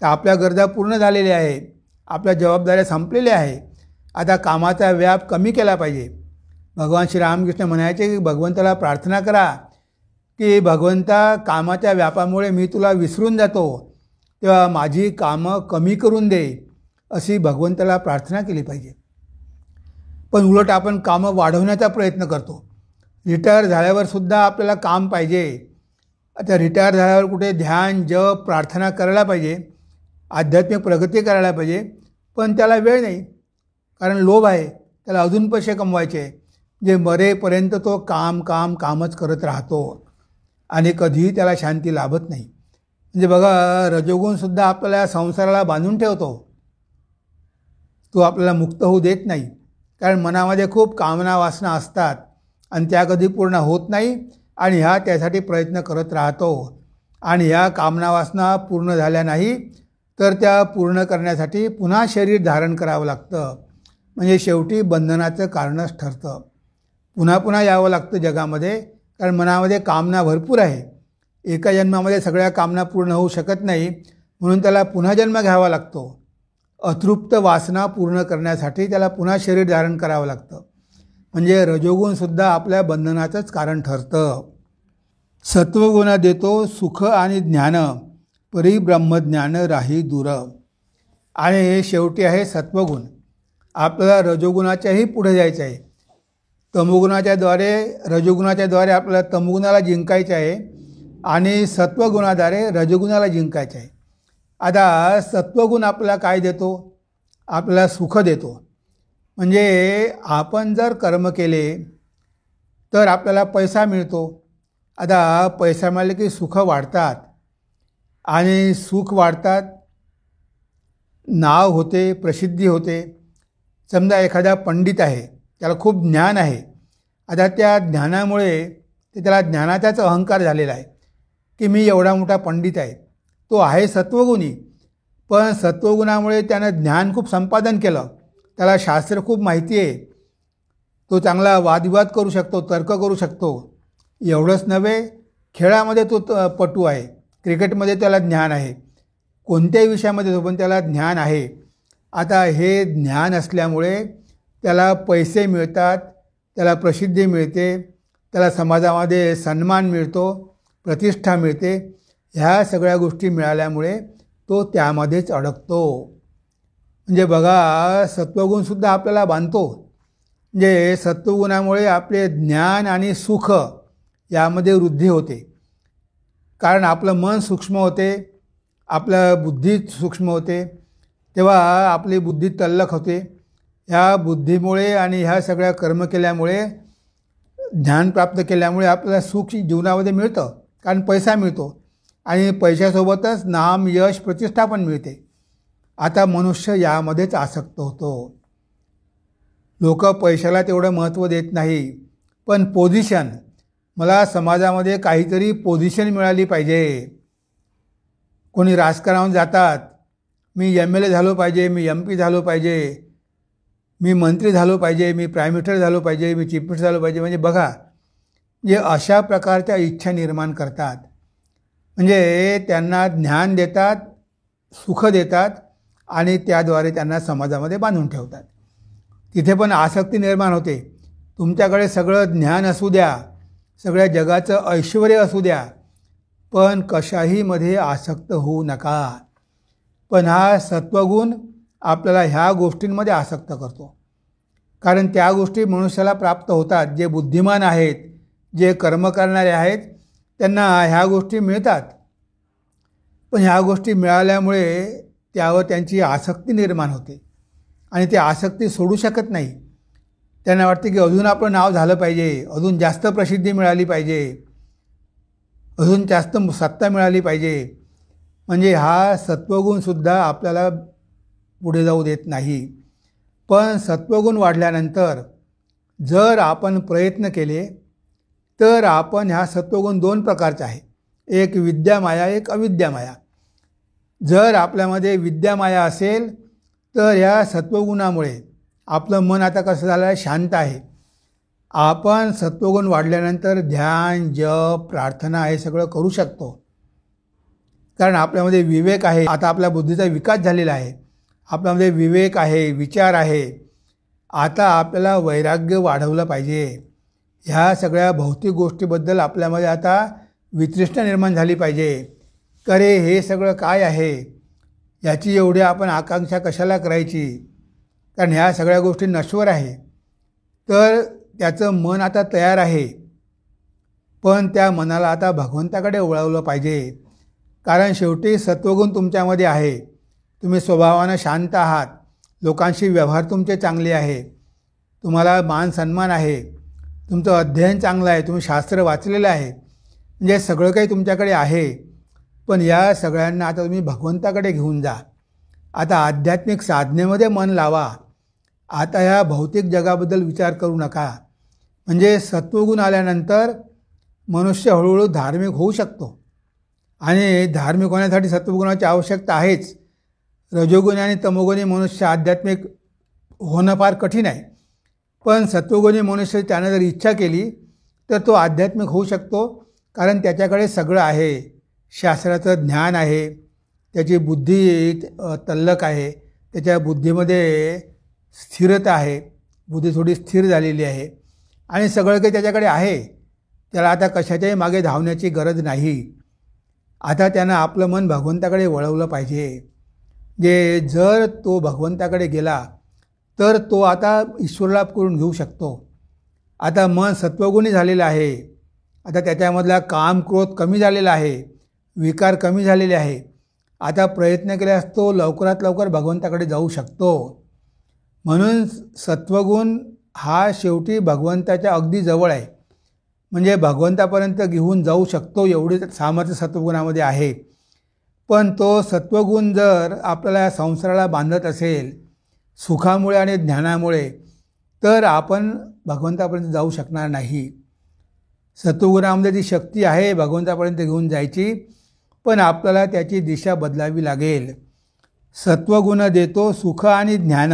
तर आपल्या गरजा पूर्ण झालेल्या आहे, आपल्या जबाबदाऱ्या संपलेल्या आहे. आता कामाचा व्याप कमी केला पाहिजे. भगवान श्रीरामकृष्ण म्हणायचे की भगवंताला प्रार्थना करा की भगवंता, कामाच्या व्यापामुळे मी तुला विसरून जातो, तेव्हा माझी कामं कमी करून दे, अशी भगवंताला प्रार्थना केली पाहिजे. पण उलट आपण कामं वाढवण्याचा प्रयत्न करतो. रिटायर झाल्यावर सुद्धा आपल्याला काम पाहिजे. आता रिटायर झाल्यावर कुठे ध्यान जप प्रार्थना करायला पाहिजे, आध्यात्मिक प्रगती करायला पाहिजे, पण त्याला वेळ नाही. कारण लोभ आहे, त्याला अजून पैसे कमवायचे आहे. जे मरेपर्यंत तो कामच करत राहतो आणि कधीही त्याला शांती लाभत नाही. म्हणजे बघा, रजोगुणसुद्धा आपल्याला संसाराला बांधून ठेवतो, तो आपल्याला मुक्त होऊ देत नाही. कारण मनामध्ये खूप कामना वासना असतात आणि त्या कधी पूर्ण होत नाही आणि ह्या त्यासाठी प्रयत्न करत राहतो. आणि ह्या कामना वासना पूर्ण झाल्या नाही तर त्या पूर्ण करण्यासाठी पुन्हा शरीर धारण करावं लागतं. म्हणजे शेवटी बंधनाचं कारणच ठरतं. पुन्हा पुन्हा यावं लागतं जगामध्ये, कारण मनामध्ये कामना भरपूर आहे. एका जन्मामध्ये सगळ्या कामना पूर्ण होऊ शकत नाही, म्हणून त्याला पुन्हा जन्म घ्यावा लागतो. अतृप्त वासना पूर्ण करण्यासाठी त्याला पुन्हा शरीर धारण करावं लागतं. म्हणजे रजोगुणसुद्धा आपल्या बंधनाचंच कारण ठरतं. सत्वगुण देतो सुख आणि ज्ञान, परिब्रह्मज्ञान राही दूर. आणि शेवटी आहे सत्वगुण. आपल्याला रजोगुणाच्याही पुढे जायचं आहे. रजोगुणाच्याद्वारे आपल्याला तमोगुणाला जिंकायचं आहे आणि सत्वगुणाद्वारे रजोगुणाला जिंकायचं आहे. आता सत्वगुण आपल्याला काय देतो? आपल्याला सुख देतो. म्हणजे आपण जर कर्म केले तर आपल्याला पैसा मिळतो. आता पैसा मिळाले की सुख वाढतात आणि सुख वाढतात, नाव होते, प्रसिद्धी होते. समजा एखादा पंडित आहे, त्याला खूप ज्ञान आहे. आता त्या ज्ञानामुळे त्याला ज्ञानाचाच अहंकार झालेला आहे की मी एवढा मोठा पंडित आहे. तो आहे सत्वगुणी, पण सत्वगुणामुळे त्यानं ज्ञान खूप संपादन केलं, त्याला शास्त्र खूप माहिती आहे, तो चांगला वादविवाद करू शकतो, तर्क करू शकतो. एवढंच नव्हे, खेळामध्ये तो पटू आहे, क्रिकेटमध्ये त्याला ज्ञान आहे, कोणत्याही विषयामध्ये तो पण त्याला ज्ञान आहे. आता हे ज्ञान असल्यामुळे त्याला पैसे मिळतात, त्याला प्रसिद्धी मिळते, त्याला समाजामध्ये सन्मान मिळतो, प्रतिष्ठा मिळते. ह्या सगळ्या गोष्टी मिळाल्यामुळे तो त्यामध्येच अडकतो. म्हणजे बघा, सत्वगुणसुद्धा आपल्याला बांधतो. म्हणजे सत्वगुणामुळे आपले ज्ञान आणि सुख यामध्ये वृद्धी होते. कारण आपलं मन सूक्ष्म होते, आपलं बुद्धी सूक्ष्म होते, तेव्हा आपली बुद्धी तल्लख होते. ह्या बुद्धीमुळे आणि ह्या सगळ्या कर्म केल्यामुळे, ज्ञान प्राप्त केल्यामुळे आपल्याला सुख जीवनामध्ये मिळतं, कारण पैसा मिळतो आणि पैशासोबतच नाम यश प्रतिष्ठा पण मिळते. आता मनुष्य यामध्येच आसक्त होतो. लोक पैशाला तेवढं महत्त्व देत नाही, पण पोझिशन, मला समाजामध्ये काहीतरी पोझिशन मिळाली पाहिजे. कोणी राजकारणावर जातात, मी MLA झालो पाहिजे, मी MP झालो पाहिजे, मी मंत्री झालो पाहिजे, मी प्राईम मिनिस्टर झालो पाहिजे, मी चीफ मिनिस्टर झालो पाहिजे. म्हणजे बघा, जे अशा प्रकारच्या इच्छा निर्माण करतात. म्हणजे त्यांना ज्ञान देतात, सुख देतात आणि त्याद्वारे त्यांना समाजामध्ये बांधून ठेवतात. तिथे पण आसक्ती निर्माण होते. तुमच्याकडे सगळं ज्ञान असू द्या, सगळ्या जगाचं ऐश्वर असू द्या, पण कशाहीमध्ये आसक्त होऊ नका. पण हा सत्वगुण आपल्याला ह्या गोष्टींमध्ये आसक्त करतो. कारण त्या गोष्टी मनुष्याला प्राप्त होतात. जे बुद्धिमान आहेत, जे कर्म करणारे आहेत, त्यांना ह्या गोष्टी मिळतात. पण ह्या गोष्टी मिळाल्यामुळे त्यावर त्यांची आसक्ती निर्माण होते आणि ते आसक्ती सोडू शकत नाही. त्यांना वाटते की अजून आपलं नाव झालं पाहिजे, अजून जास्त प्रसिद्धी मिळाली पाहिजे, अजून जास्त सत्ता मिळाली पाहिजे. म्हणजे हा सत्वगुणसुद्धा आपल्याला पुढे जाऊ देत नाही. पण सत्वगुण वाढल्यानंतर जर आपण प्रयत्न केले तर आपण ह्या सत्वगुण 2 प्रकारचे आहे. एक विद्यामाया, एक अविद्यामाया. जर आपल्यामध्ये विद्यामाया असेल तर ह्या सत्वगुणामुळे आपलं मन आता कसं झालं आहे, शांत आहे. आपण सत्वगुण वाढल्यानंतर ध्यान जप प्रार्थना हे सगळं करू शकतो. कारण आपल्यामध्ये विवेक आहे. आता आपल्या बुद्धीचा विकास झालेला आहे, आपल्यामध्ये विवेक आहे, विचार आहे. आता आपल्याला वैराग्य वाढवलं पाहिजे. ह्या सगळ्या भौतिक गोष्टीबद्दल आपल्यामध्ये आता वितृष्णा निर्माण झाली पाहिजे. अरे हे सगळं काय आहे, याची एवढी आपण आकांक्षा कशाला करायची, कारण ह्या सगळ्या गोष्टी नश्वर आहे. तर त्याचं मन आता तयार आहे पण त्या मनाला आता भगवंताकडे वळवलं पाहिजे. कारण शेवटी सत्वगुण तुमच्यामध्ये आहे. तुम्ही स्वभावानं शांत आहात. लोकांशी व्यवहार तुमचे चांगले आहे. तुम्हाला मान सन्मान आहे. तुमचं अध्ययन चांगलं आहे. तुम्ही शास्त्र वाचलेलं आहे. म्हणजे सगळं काही तुमच्याकडे आहे. पण या सगळ्यांना आता तुम्ही भगवंताकडे घेऊन जा. आता आध्यात्मिक साधनेमध्ये मन लावा. आता ह्या भौतिक जगाबद्दल विचार करू नका. म्हणजे सत्वगुण आल्यानंतर मनुष्य हळूहळू धार्मिक होऊ शकतो. आणि धार्मिक होण्यासाठी सत्वगुणाची आवश्यकता आहेच. रजोगुणी आणि तमोगुणी मनुष्य आध्यात्मिक होणं फार कठीण आहे. पण सत्वगुणी मनुष्य त्यानं जर इच्छा केली तर तो आध्यात्मिक होऊ शकतो. कारण त्याच्याकडे सगळं आहे. शास्त्राचं ज्ञान आहे. त्याची बुद्धी तल्लक आहे. त्याच्या बुद्धीमध्ये स्थिरता आहे. बुद्धी थोडी स्थिर झालेली आहे. आणि सगळं काही त्याच्याकडे आहे. त्याला आता कशाच्याही मागे धावण्याची गरज नाही. आता त्यानं आपलं मन भगवंताकडे वळवलं पाहिजे. जर तो भगवंताकडे गेला तर तो आता ईश्वरलाभ करून घेऊ शकतो. आता मन सत्वगुणी झालेलं आहे. आता त्याच्यामधला काम क्रोध कमी झालेला आहे. विकार कमी झालेले आहे. आता प्रयत्न केल्यास तो लवकरात लवकर भगवंताकडे जाऊ शकतो. म्हणून सत्वगुण हा शेवटी भगवंताच्या अगदी जवळ आहे. म्हणजे भगवंतापर्यंत घेऊन जाऊ शकतो एवढे सामर्थ्य सत्वगुणामध्ये आहे. पण तो सत्वगुण जर आपल्याला या संसाराला बांधत असेल सुखामुळे आणि ज्ञानामुळे तर आपण भगवंतापर्यंत जाऊ शकणार नाही. सत्वगुणामध्ये ती शक्ती आहे भगवंतापर्यंत घेऊन जायची. पण आपल्याला त्याची दिशा बदलावी लागेल. सत्वगुण देतो सुख आणि ज्ञान,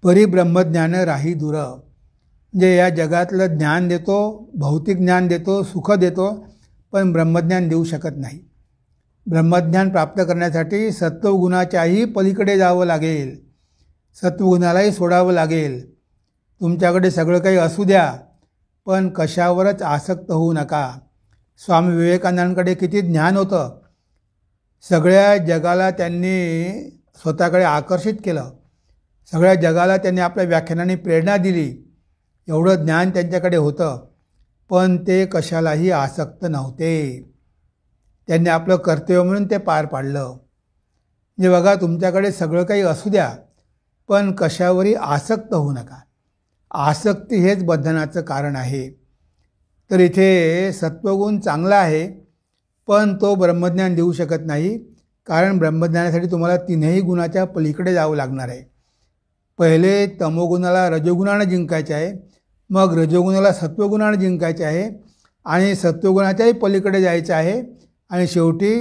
परिब्रह्मज्ञान राही दूर. म्हणजे या जगातलं ज्ञान देतो, भौतिक ज्ञान देतो, सुख देतो, पण ब्रह्मज्ञान देऊ शकत नाही. ब्रह्मज्ञान प्राप्त करण्यासाठी सत्वगुणाच्याही पलीकडे जावं लागेल. सत्वगुणालाही सोडावं लागेल. तुमच्याकडे सगळं काही असू द्या पण कशावरच आसक्त होऊ नका. स्वामी विवेकानंदांकडे किती ज्ञान होतं. सगळ्या जगाला त्यांनी स्वतःकडे आकर्षित केलं. सगळ्या जगाला त्यांनी आपल्या व्याख्यानांनी प्रेरणा दिली. एवढं ज्ञान त्यांच्याकडे होतं. पण ते कशालाही आसक्त नव्हते. त्यांनी आपलं कर्तव्य म्हणून ते पार पाडलं. म्हणजे बघा तुमच्याकडे सगळं काही असू द्या पण कशावरही आसक्त होऊ नका. आसक्ती हेच बंधनाचं कारण आहे. तर इथे सत्वगुण चांगला आहे पण तो ब्रह्मज्ञान देऊ शकत नाही. कारण ब्रह्मज्ञानासाठी तुम्हाला तीनही गुणाच्या पलीकडे जावं लागणार आहे. पहिले तमोगुणाला रजोगुणानं जिंकायचे आहे. मग रजोगुणाला सत्वगुणानं जिंकायचे आहे. आणि सत्वगुणाच्याही पलीकडे जायचं आहे. आणि शेवटी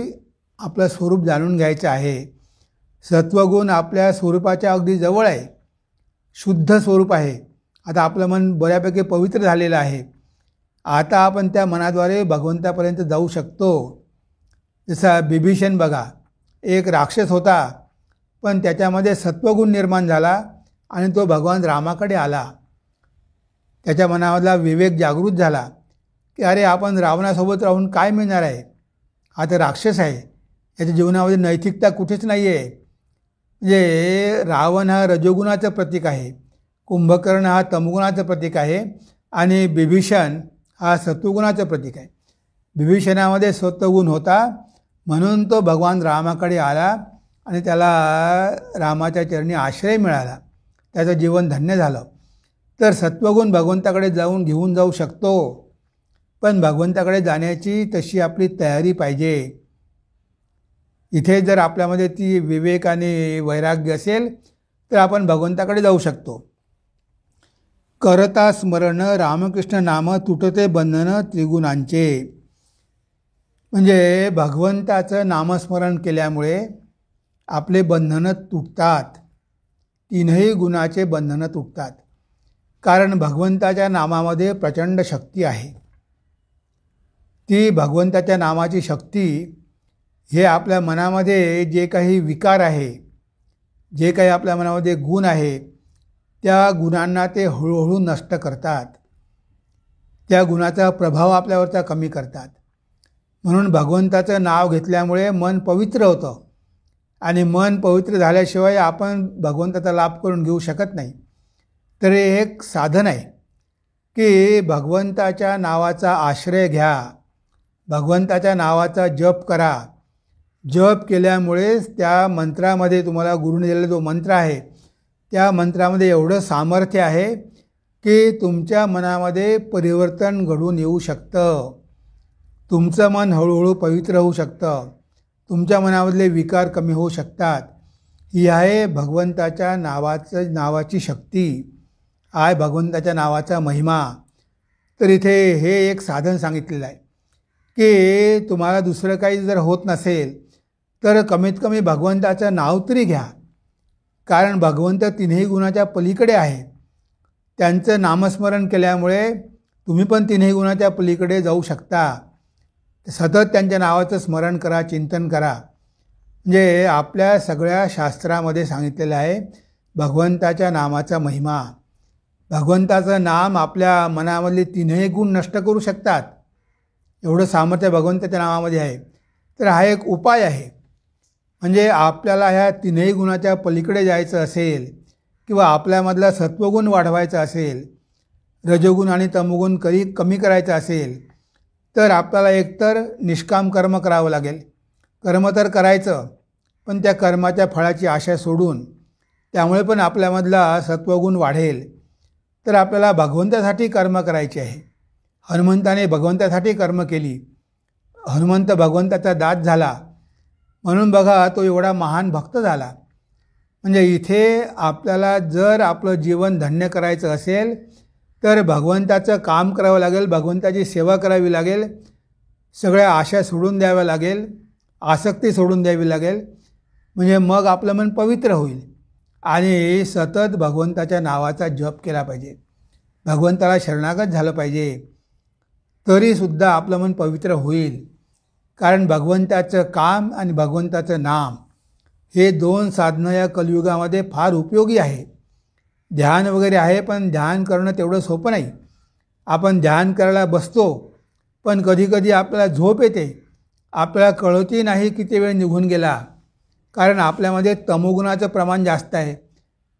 आपलं स्वरूप जाणून घ्यायचं आहे. सत्वगुण आपल्या स्वरूपाच्या अगदी जवळ आहे. शुद्ध स्वरूप आहे. आता आपलं मन बऱ्यापैकी पवित्र झालेलं आहे. आता आपण त्या मनाद्वारे भगवंतापर्यंत जाऊ शकतो. जसा बिभीषण बघा, एक राक्षस होता पण त्याच्यामध्ये सत्वगुण निर्माण झाला आणि तो भगवान रामाकडे आला. त्याच्या मनामधला विवेक जागृत झाला की अरे आपण रावणासोबत राहून काय मिळणार आहे. हा तर राक्षस आहे. याच्या जीवनामध्ये नैतिकता कुठेच नाही आहे. म्हणजे रावण हा रजोगुणाचं प्रतीक आहे. कुंभकर्ण हा तमगुणाचं प्रतीक आहे. आणि बिभीषण हा सत्वगुणाचं प्रतीक आहे. बिभीषणामध्ये सत्वगुण होता म्हणून तो भगवान रामाकडे आला आणि त्याला रामाच्या चरणी आश्रय मिळाला. त्याचं जीवन धन्य झालं. तर सत्वगुण भगवंताकडे घेऊन जाऊ शकतो. पण भगवंताकडे जाण्याची तशी आपली तयारी पाहिजे. इथे जर आपल्यामध्ये ती विवेक आणि वैराग्य असेल तर आपण भगवंताकडे जाऊ शकतो. करता स्मरण रामकृष्ण नाम तुटते बंधन त्रिगुणांचे. म्हणजे भगवंताचं नामस्मरण केल्यामुळे आपले बंधनं तुटतात. तीनही गुणाचे बंधनं तुटतात. कारण भगवंताच्या नामामध्ये प्रचंड शक्ती आहे. ती भगवंताच्या नामाची शक्ती हे आपल्या मनामध्ये जे काही विकार आहे, जे काही आपल्या मनामध्ये गुण आहे, त्या गुणांना ते हळूहळू नष्ट करतात. त्या गुणाचा प्रभाव आपल्यावरचा कमी करतात. म्हणून भगवंताचं नाव घेतल्यामुळे मन पवित्र होतं. आणि मन पवित्र झाल्याशिवाय आपण भगवंताचा लाभ करून घेऊ शकत नाही. तर हे एक साधन आहे. की भगवंताच्या नावाचा आश्रय घ्या, भगवंताच्या नावाचा जप करा. जप केल्यामुळेच त्या मंत्रामध्ये, तुम्हाला गुरुने दिलेला जो मंत्र आहे त्या मंत्रामध्ये एवढं सामर्थ्य आहे की तुमच्या मनामध्ये परिवर्तन घडून येऊ शकतं. तुमचं मन हळूहळू पवित्र होऊ शकतं. तुमच्या मनामधले विकार कमी होऊ शकतात. ही आहे भगवंताच्या नावाची शक्ती, आहे भगवंताच्या नावाचा महिमा. तर इथे हे एक साधन सांगितलेलं आहे की तुम्हाला दुसरं काही जर होत नसेल तर कमीत कमी भगवंताचं नाव तरी घ्या. कारण भगवंत तिन्ही गुणाच्या पलीकडे आहे. त्यांचं नामस्मरण केल्यामुळे तुम्ही पण तिन्ही गुणाच्या पलीकडे जाऊ शकता. सतत त्यांच्या नावाचं स्मरण करा, चिंतन करा. म्हणजे आपल्या सगळ्या शास्त्रामध्ये सांगितलेलं आहे भगवंताच्या नामाचा महिमा. भगवंताचं नाम आपल्या मनामधले तिन्ही गुण नष्ट करू शकतात. एवढं सामर्थ्य भगवंताच्या नावामध्ये आहे. तर हा एक उपाय आहे. म्हणजे आपल्याला ह्या तिन्ही गुणाच्या पलीकडे जायचं असेल किंवा आपल्यामधला सत्वगुण वाढवायचा असेल, रजोगुण आणि तमोगुण कमी करायचा असेल तर आपल्याला एकतर निष्काम कर्म करावं लागेल. कर्म तर करायचं, पण त्या कर्माच्या फळाची आशा सोडून, त्यामुळे पण आपल्यामधला सत्वगुण वाढेल. तर आपल्याला भगवंतासाठी कर्म करायचे आहे. हनुमंताने भगवंतासाठी कर्म केली. हनुमंत भगवंताचा दास झाला म्हणून बघा तो एवढा महान भक्त झाला. म्हणजे इथे आपल्याला जर आपलं जीवन धन्य करायचं असेल तर भगवंताचं काम करावं लागेल, भगवंताची सेवा करावी लागेल, सगळ्या आशा सोडून द्याव्या लागेल, आसक्ती सोडून द्यावी लागेल. म्हणजे मग आपलं मन पवित्र होईल. आणि सतत भगवंताच्या नावाचा जप केला पाहिजे, भगवंताला शरणागत झालं पाहिजे, तरीसुद्धा आपलं मन पवित्र होईल. कारण भगवंताचं काम आणि भगवंताचं नाम हे दोन साधनं या कलियुगामध्ये फार उपयोगी आहे. ध्यान वगैरे आहे, पण ध्यान करणं तेवढं सोपं नाही. आपण ध्यान करायला बसतो, पण कधीकधी आपल्याला झोप येते, आपल्याला कळतही नाही किती वेळ निघून गेला. कारण आपल्यामध्ये तमोगुणाचं प्रमाण जास्त आहे.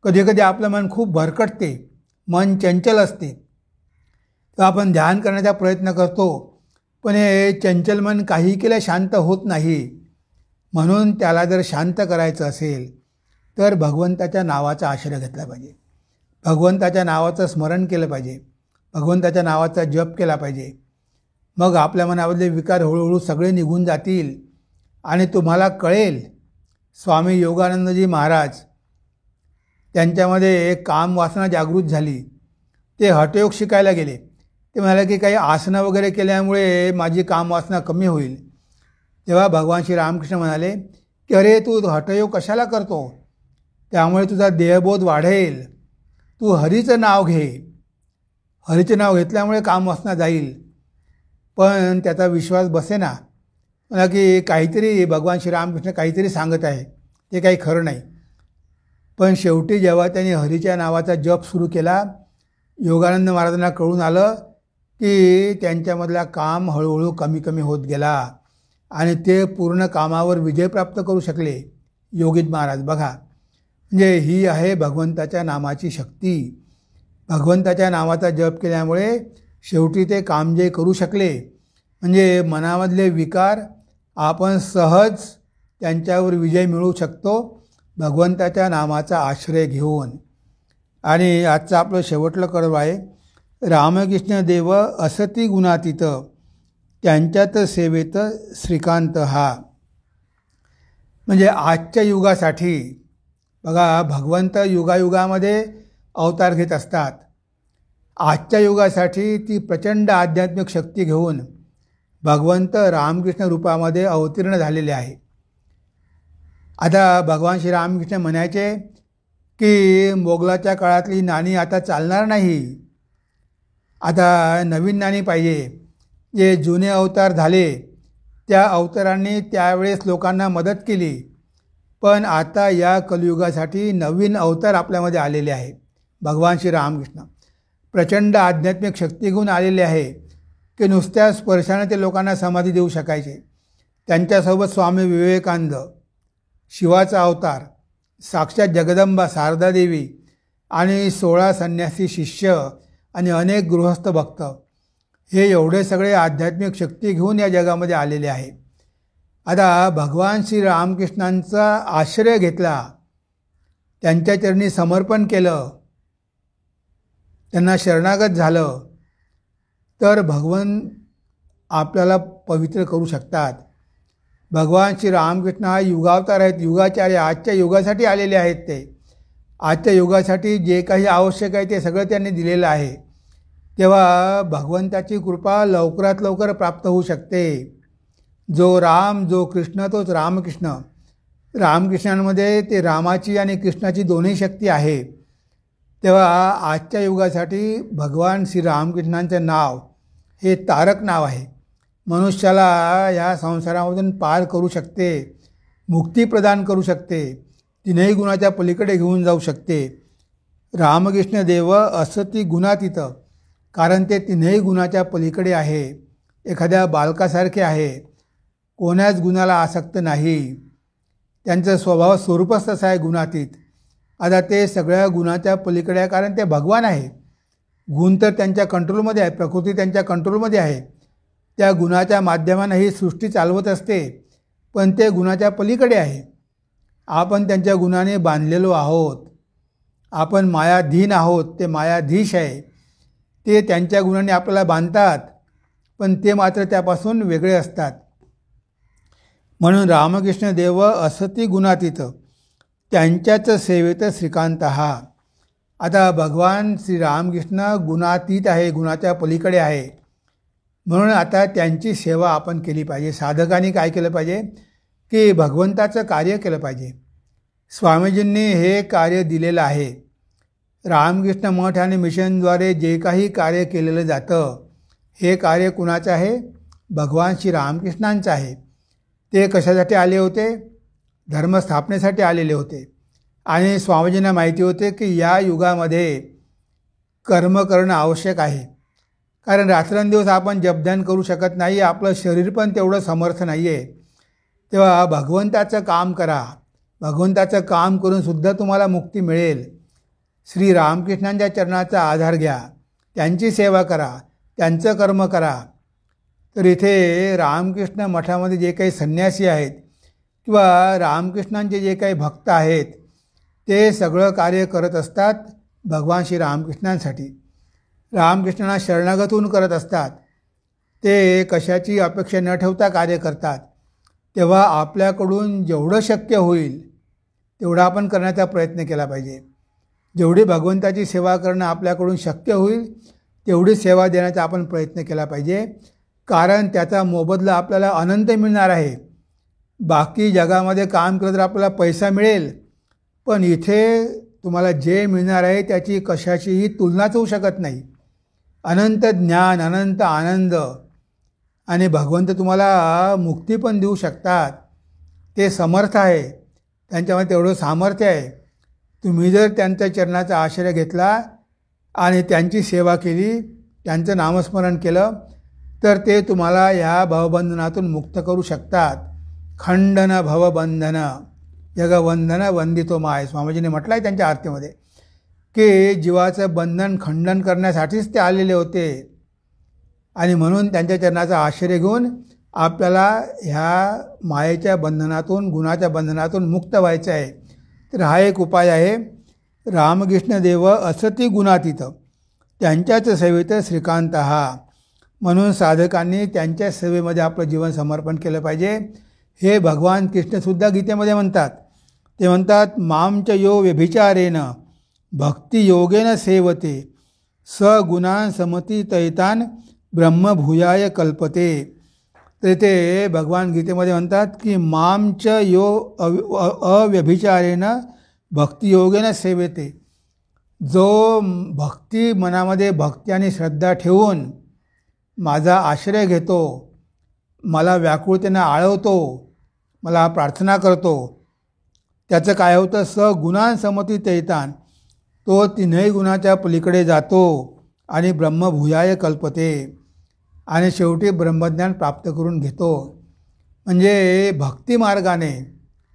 कधीकधी आपलं मन खूप भरकटते, मन चंचल असते. तर आपण ध्यान करण्याचा प्रयत्न करतो, पण हे चंचल मन काही केलं शांत होत नाही. म्हणून त्याला जर शांत करायचं असेल तर भगवंताच्या नावाचा आश्रय घेतला पाहिजे, भगवंताच्या नावाचं स्मरण केलं पाहिजे, भगवंताच्या नावाचा जप केला पाहिजे. मग आपल्या मनामधले विकार हळूहळू सगळे निघून जातील आणि तुम्हाला कळेल. स्वामी योगानंदजी महाराज, त्यांच्यामध्ये एक काम वासना जागृत झाली. ते हठयोग शिकायला गेले. ते म्हणाले की काही आसनं वगैरे केल्यामुळे माझी कामवासना कमी होईल. तेव्हा भगवान श्री रामकृष्ण म्हणाले की अरे तू हठयोग कशाला करतो, त्यामुळे तुझा देहबोध वाढेल. तू हरीचं नाव घे, हरीचं नाव घेतल्यामुळे कामवासना जाईल. पण त्याचा विश्वास बसेना. मला की काहीतरी भगवान श्री रामकृष्ण काहीतरी सांगत आहे, ते काही खरं नाही. पण शेवटी जेव्हा त्यांनी हरीच्या नावाचा जप सुरू केला, योगानंद महाराजांना कळून आलं की त्यांच्यामधला काम हळूहळू कमी कमी होत गेला आणि ते पूर्ण कामावर विजय प्राप्त करू शकले योगीत महाराज. बघा, म्हणजे ही आहे भगवंताच्या नामाची शक्ती. भगवंताच्या नावाचा जप केल्यामुळे शेवटी ते कामजय करू शकले. म्हणजे मनामधले विकार आपण सहज त्यांच्यावर विजय मिळवू शकतो भगवंताच्या नामाचा आश्रय घेऊन. आणि आजचं आपलं शेवटलं कर्म आहे, रामकृष्ण देव असती गुणातीत त्यांच्यात सेवेत श्रीकांत हा. म्हणजे आजच्या युगासाठी बघा, भगवंत युगायुगामध्ये अवतार घेत असतात. आजच्या युगासाठी ती प्रचंड आध्यात्मिक शक्ती घेऊन भगवंत रामकृष्ण रूपामध्ये अवतीर्ण झालेले आहे. आता भगवान श्री रामकृष्ण म्हणायचे की मोगलाच्या काळातली नाणी आता चालणार नाही, आता नवीन नाणी पाहिजे. जे जुने अवतार झाले त्या अवतारांनी त्यावेळेस लोकांना मदत केली, पण आता या कलियुगासाठी नवीन अवतार आपल्यामध्ये आलेले आहे. भगवान श्री रामकृष्ण प्रचंड आध्यात्मिक शक्ती घेऊन आलेले आहे की नुसत्या स्पर्शाने ते लोकांना समाधी देऊ शकायचे. त्यांच्यासोबत स्वामी विवेकानंद, शिवाचा अवतार, साक्षात जगदंबा शारदा देवी आणि 16 संन्यासी शिष्य आणि अनेक गृहस्थ भक्त हे एवढे सगळे आध्यात्मिक शक्ती घेऊन या जगामध्ये आलेले आहे. आता भगवान श्री रामकृष्णांचा आश्रय घेतला, त्यांच्या चरणी समर्पण केलं, त्यांना शरणागत झालं, तर भगवान आपल्याला पवित्र करू शकतात. भगवान श्री रामकृष्ण हा युगावतार आहेत, युगाचार्य, आजच्या युगासाठी आलेले आहेत. ते आजच्या युगासाठी जे काही आवश्यक आहे ते सगळं त्यांनी दिलेलं आहे. तेव्हा भगवंताची कृपा लवकरात लवकर प्राप्त होऊ शकते. जो राम, जो कृष्ण, तोच रामकृष्ण. रामकृष्णांमध्ये ते रामाची आणि कृष्णाची दोन्ही शक्ती आहे. तेव्हा आजच्या युगासाठी भगवान श्री रामकृष्णांचं नाव हे तारक नाव आहे. मनुष्याला या संसारामधून पार करू शकते, मुक्ती प्रदान करू शकते, तीनही गुणाच्या पलीकडे घेऊन जाऊ शकते. रामकृष्ण देव असती गुणातीत, कारण ते तीनही गुणाच्या पलीकडे आहे. एखाद्या बालकासारखे आहे, कोण्याच गुणाला आसक्त नाही. त्यांचं स्वभाव स्वरूपच तसं आहे, गुणातीत. आता ते सगळ्या गुणाच्या पलीकडे आहे, कारण ते भगवान आहे. गुण तर त्यांच्या कंट्रोलमध्ये आहे, प्रकृती त्यांच्या कंट्रोलमध्ये आहे. त्या गुणाच्या माध्यमानं ही सृष्टी चालवत असते, पण ते गुणाच्या पलीकडे आहे. आपण त्यांच्या गुणाने बांधलेलो आहोत. आपण मायाधीन आहोत, ते मायाधीश आहे. ते त्यांच्या गुणाने आपल्याला बांधतात, पण ते मात्र त्यापासून वेगळे असतात. म्हणून रामकृष्ण देव असती गुणातीत, त्यांच्याच सेवेत श्रीकांत हा. आता भगवान श्री रामकृष्ण गुणातीत आहे, गुणाच्या पलीकडे आहे. म्हणून आता त्यांची सेवा आपण केली पाहिजे. साधकांनी काय केलं पाहिजे की भगवंताचं कार्य केलं पाहिजे. स्वामीजींनी हे कार्य दिलेलं आहे. रामकृष्ण मठ आणि मिशनद्वारे जे काही कार्य केलेलं जातं, हे कार्य कुणाचं आहे? भगवान श्री रामकृष्णांचं आहे. ते कशासाठी आले होते? धर्मस्थापनेसाठी आलेले होते. आणि स्वामीजींना माहिती होते की या युगामध्ये कर्म करणं आवश्यक आहे. कारण रात्रंदिवस आपण जपध्यान करू शकत नाही, आपलं शरीर पण तेवढं समर्थ नाही आहे. तेव्हा भगवंताचं काम करा. भगवंताचं काम करूनसुद्धा तुम्हाला मुक्ती मिळेल. श्री रामकृष्णांच्या चरणाचा आधार घ्या, त्यांची सेवा करा, त्यांचं कर्म करा. तर इथे रामकृष्ण मठामध्ये जे काही संन्यासी आहेत किंवा रामकृष्णांचे जे काही भक्त आहेत, ते सगळं कार्य करत असतात भगवान श्री रामकृष्णांसाठी. रामकृष्णांना शरणागत होऊन करत असतात. ते कशाची अपेक्षा न ठेवता कार्य करतात. तेव्हा आपल्याकडून जेवढं शक्य होईल तेवढा आपण करण्याचा प्रयत्न केला पाहिजे. जेवढी भगवंताची सेवा करणं आपल्याकडून शक्य होईल तेवढी सेवा देण्याचा आपण प्रयत्न केला पाहिजे. कारण त्याचा मोबदला आपल्याला अनंत मिळणार आहे. बाकी जगामध्ये काम केलं तर आपल्याला पैसा मिळेल, पण इथे तुम्हाला जे मिळणार आहे त्याची कशाचीही तुलनाच होऊ शकत नाही. अनंत ज्ञान, अनंत आनंद आणि भगवंत तुम्हाला मुक्ती पण देऊ शकतात. ते समर्थ आहे, त्यांच्यामध्ये तेवढं सामर्थ्य आहे. तुम्ही जर त्यांच्या चरणाचा आश्रय घेतला आणि त्यांची सेवा केली, त्यांचं नामस्मरण केलं, तर ते तुम्हाला ह्या भवबंधनातून मुक्त करू शकतात. खंडन भवबंधन जगवंदन वंदितो माय, स्वामीजीने म्हटलं आहे त्यांच्या आरतीमध्ये की जीवाचं बंधन खंडन करण्यासाठीच ते आलेले होते. आणि म्हणून त्यांच्या चरणाचा आश्रय घेऊन आपल्याला ह्या मायेच्या बंधनातून, गुणाच्या बंधनातून मुक्त व्हायचं आहे. तर हा एक उपाय आहे. रामकृष्ण देव असती गुणातीत, त्यांच्याच सेवेत श्रीकांत हा. म्हणून साधकांनी त्यांच्या सेवेमध्ये आपलं जीवन समर्पण केलं पाहिजे. हे भगवान कृष्णसुद्धा गीतेमध्ये म्हणतात. ते म्हणतात, मांच यो व्यभिचारेन भक्तियोगेन सेवते स गुणान समती तैतान ब्रह्मभूयाय कल्पते. तर ते भगवान गीतेमध्ये म्हणतात की मांच यो अव्यभिचारेन भक्तियोगेन सेवते. जो भक्ती मनामध्ये भक्ती आणि श्रद्धा ठेवून माझा आश्रय घेतो, मला व्याकुळतेनं आळवतो, मला प्रार्थना करतो, त्याचं काय होतं? स गुणान समती तैतान, तो तीनही गुणाच्या पलीकडे जातो आणि ब्रह्मभूयाय कल्पते, आणि शेवटी ब्रह्मज्ञान प्राप्त करून घेतो. म्हणजे भक्तिमार्गाने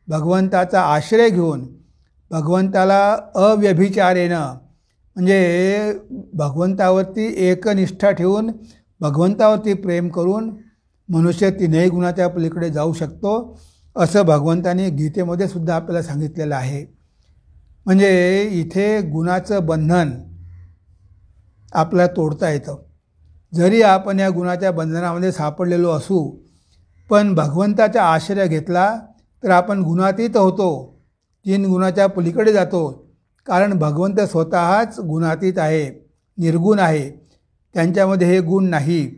भगवंताचा आश्रय घेऊन भगवंताला अव्यभिचारेनं, म्हणजे भगवंतावरती एकनिष्ठा ठेवून भगवंतावरती प्रेम करून मनुष्य तीनही गुणाच्या पलीकडे जाऊ शकतो, असं भगवंताने गीतेमध्ये सुद्धा आपल्याला सांगितलेलं आहे. म्हणजे इथे गुणाचं बंधन आपल्याला तोडता येतं. जरी आपण या गुणाच्या बंधनामध्ये सापडलेलो असू, पण भगवंताचा आश्रय घेतला तर आपण गुणातीत होतो, 3 गुणाच्या पलीकडे जातो. कारण भगवंत स्वतःच गुणातीत आहे, निर्गुण आहे, त्यांच्यामध्ये हे गुण नाही.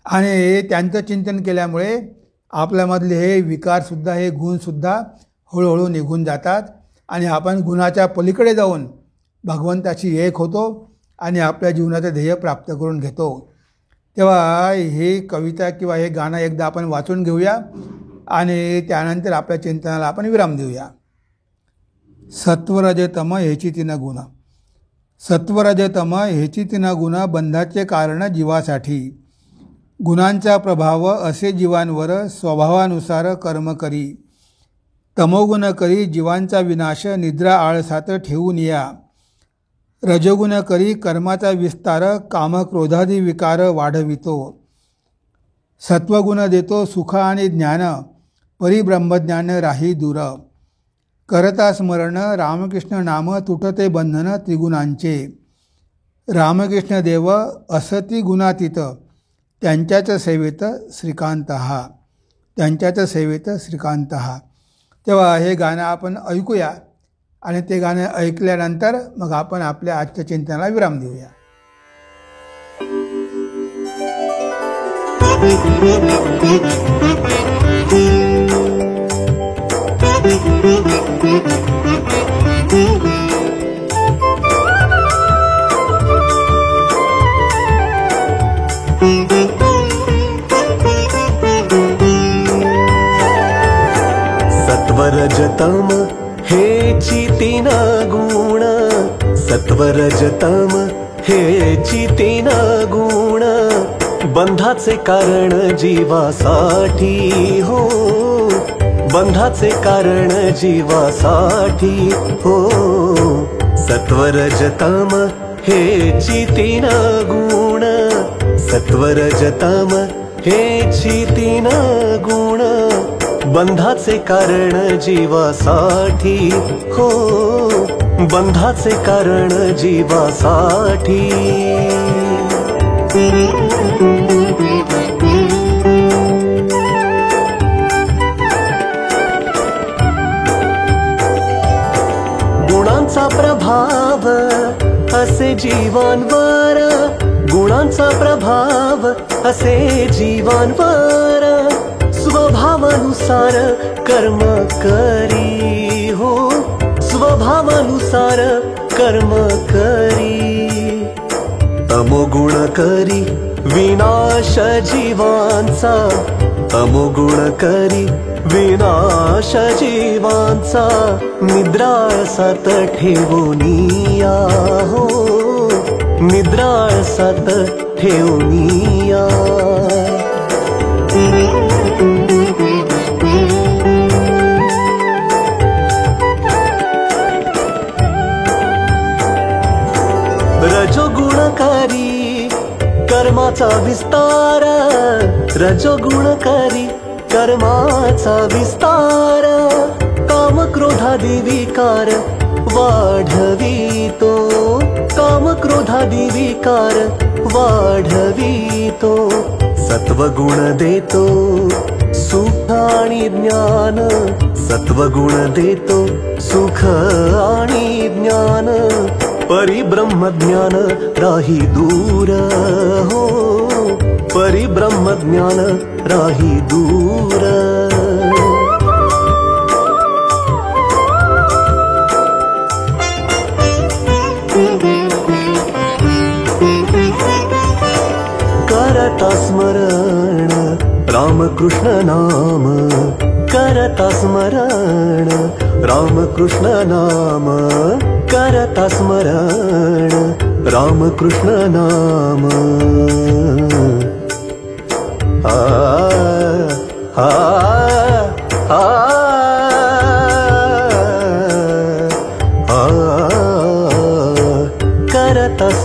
आणि त्यांचं चिंतन केल्यामुळे आपल्यामधले हे विकारसुद्धा, हे गुणसुद्धा हळूहळू निघून जातात आणि आपण गुणाच्या पलीकडे जाऊन भगवंताशी एक होतो आणि आपल्या जीवनाचं ध्येय प्राप्त करून घेतो. तेव्हा ही कविता किंवा हे गाणं एकदा आपण वाचून घेऊया आणि त्यानंतर आपल्या चिंतनाला आपण विराम देऊया. सत्वरजतम हेची 3 गुण. सत्वरजतम हेची 3 गुण बंधाचे कारण जीवासाठी. गुणांचा प्रभाव असे जीवांवर स्वभावानुसार कर्म करी. तमोगुण करी जीवांचा विनाश निद्रा आळसात ठेवून या. रजोगुण करी कर्माचा विस्तार काम क्रोधादी विकार वाढवितो. सत्वगुण देतो सुख आणि ज्ञान परिब्रह्मज्ञान राही दूर. करता स्मरण रामकृष्ण नाम तुटते बंधन त्रिगुणांचे. रामकृष्ण देव असती गुणातीत त्यांच्याच सेवेत श्रीकांत हा. त्यांच्याच सेवेत श्रीकांत हा. तेव्हा हे गाणं आपण ऐकूया आणि ते गाणं ऐकल्यानंतर मग आपण आपल्या आजच्या चिंतनाला विराम देऊया. सत्वरजतम हेची 3 गुण. सत्वरजतम हेची 3 गुण बंधाचे कारण जीवासाठी हो. बंधाचे कारण जीवासाठी हो. सत्वरजतम हेची 3 गुण. सत्वरजतम हेची 3 गुण बंधाचे कारण जीवासाठी हो. बंधाचे कारण जीवासाठी. गुणांचा प्रभाव असे जीवांवर. गुणांचा प्रभाव असे जीवांवर स्वभावानुसार कर्म करी हो. स्वभावानुसार कर्म करी. तमोगुण करी विनाश जीवांचा. तमोगुण करी विनाश जीवांचा निद्राळसात ठेवूनिया हो. निद्राळसात ठेवूनिया. रजोगुणकारी कर्माचा विस्तार. रजोगुणकारी कर्माचा विस्तार काम क्रोधादी विकार वाढवितो. काम क्रोधादी विकार वाढवितो. सत्वगुण देतो सुख आणि ज्ञान. सत्वगुण देतो सुख आणि ज्ञान परिब्रह्मज्ञान राही दूर हो. परिब्रह्मज्ञान राही दूर. करता स्मरण रामकृष्ण नाम. करता स्मरण रामकृष्ण नाम. करता स्मरण रामकृष्ण नाम. आ आ आ आ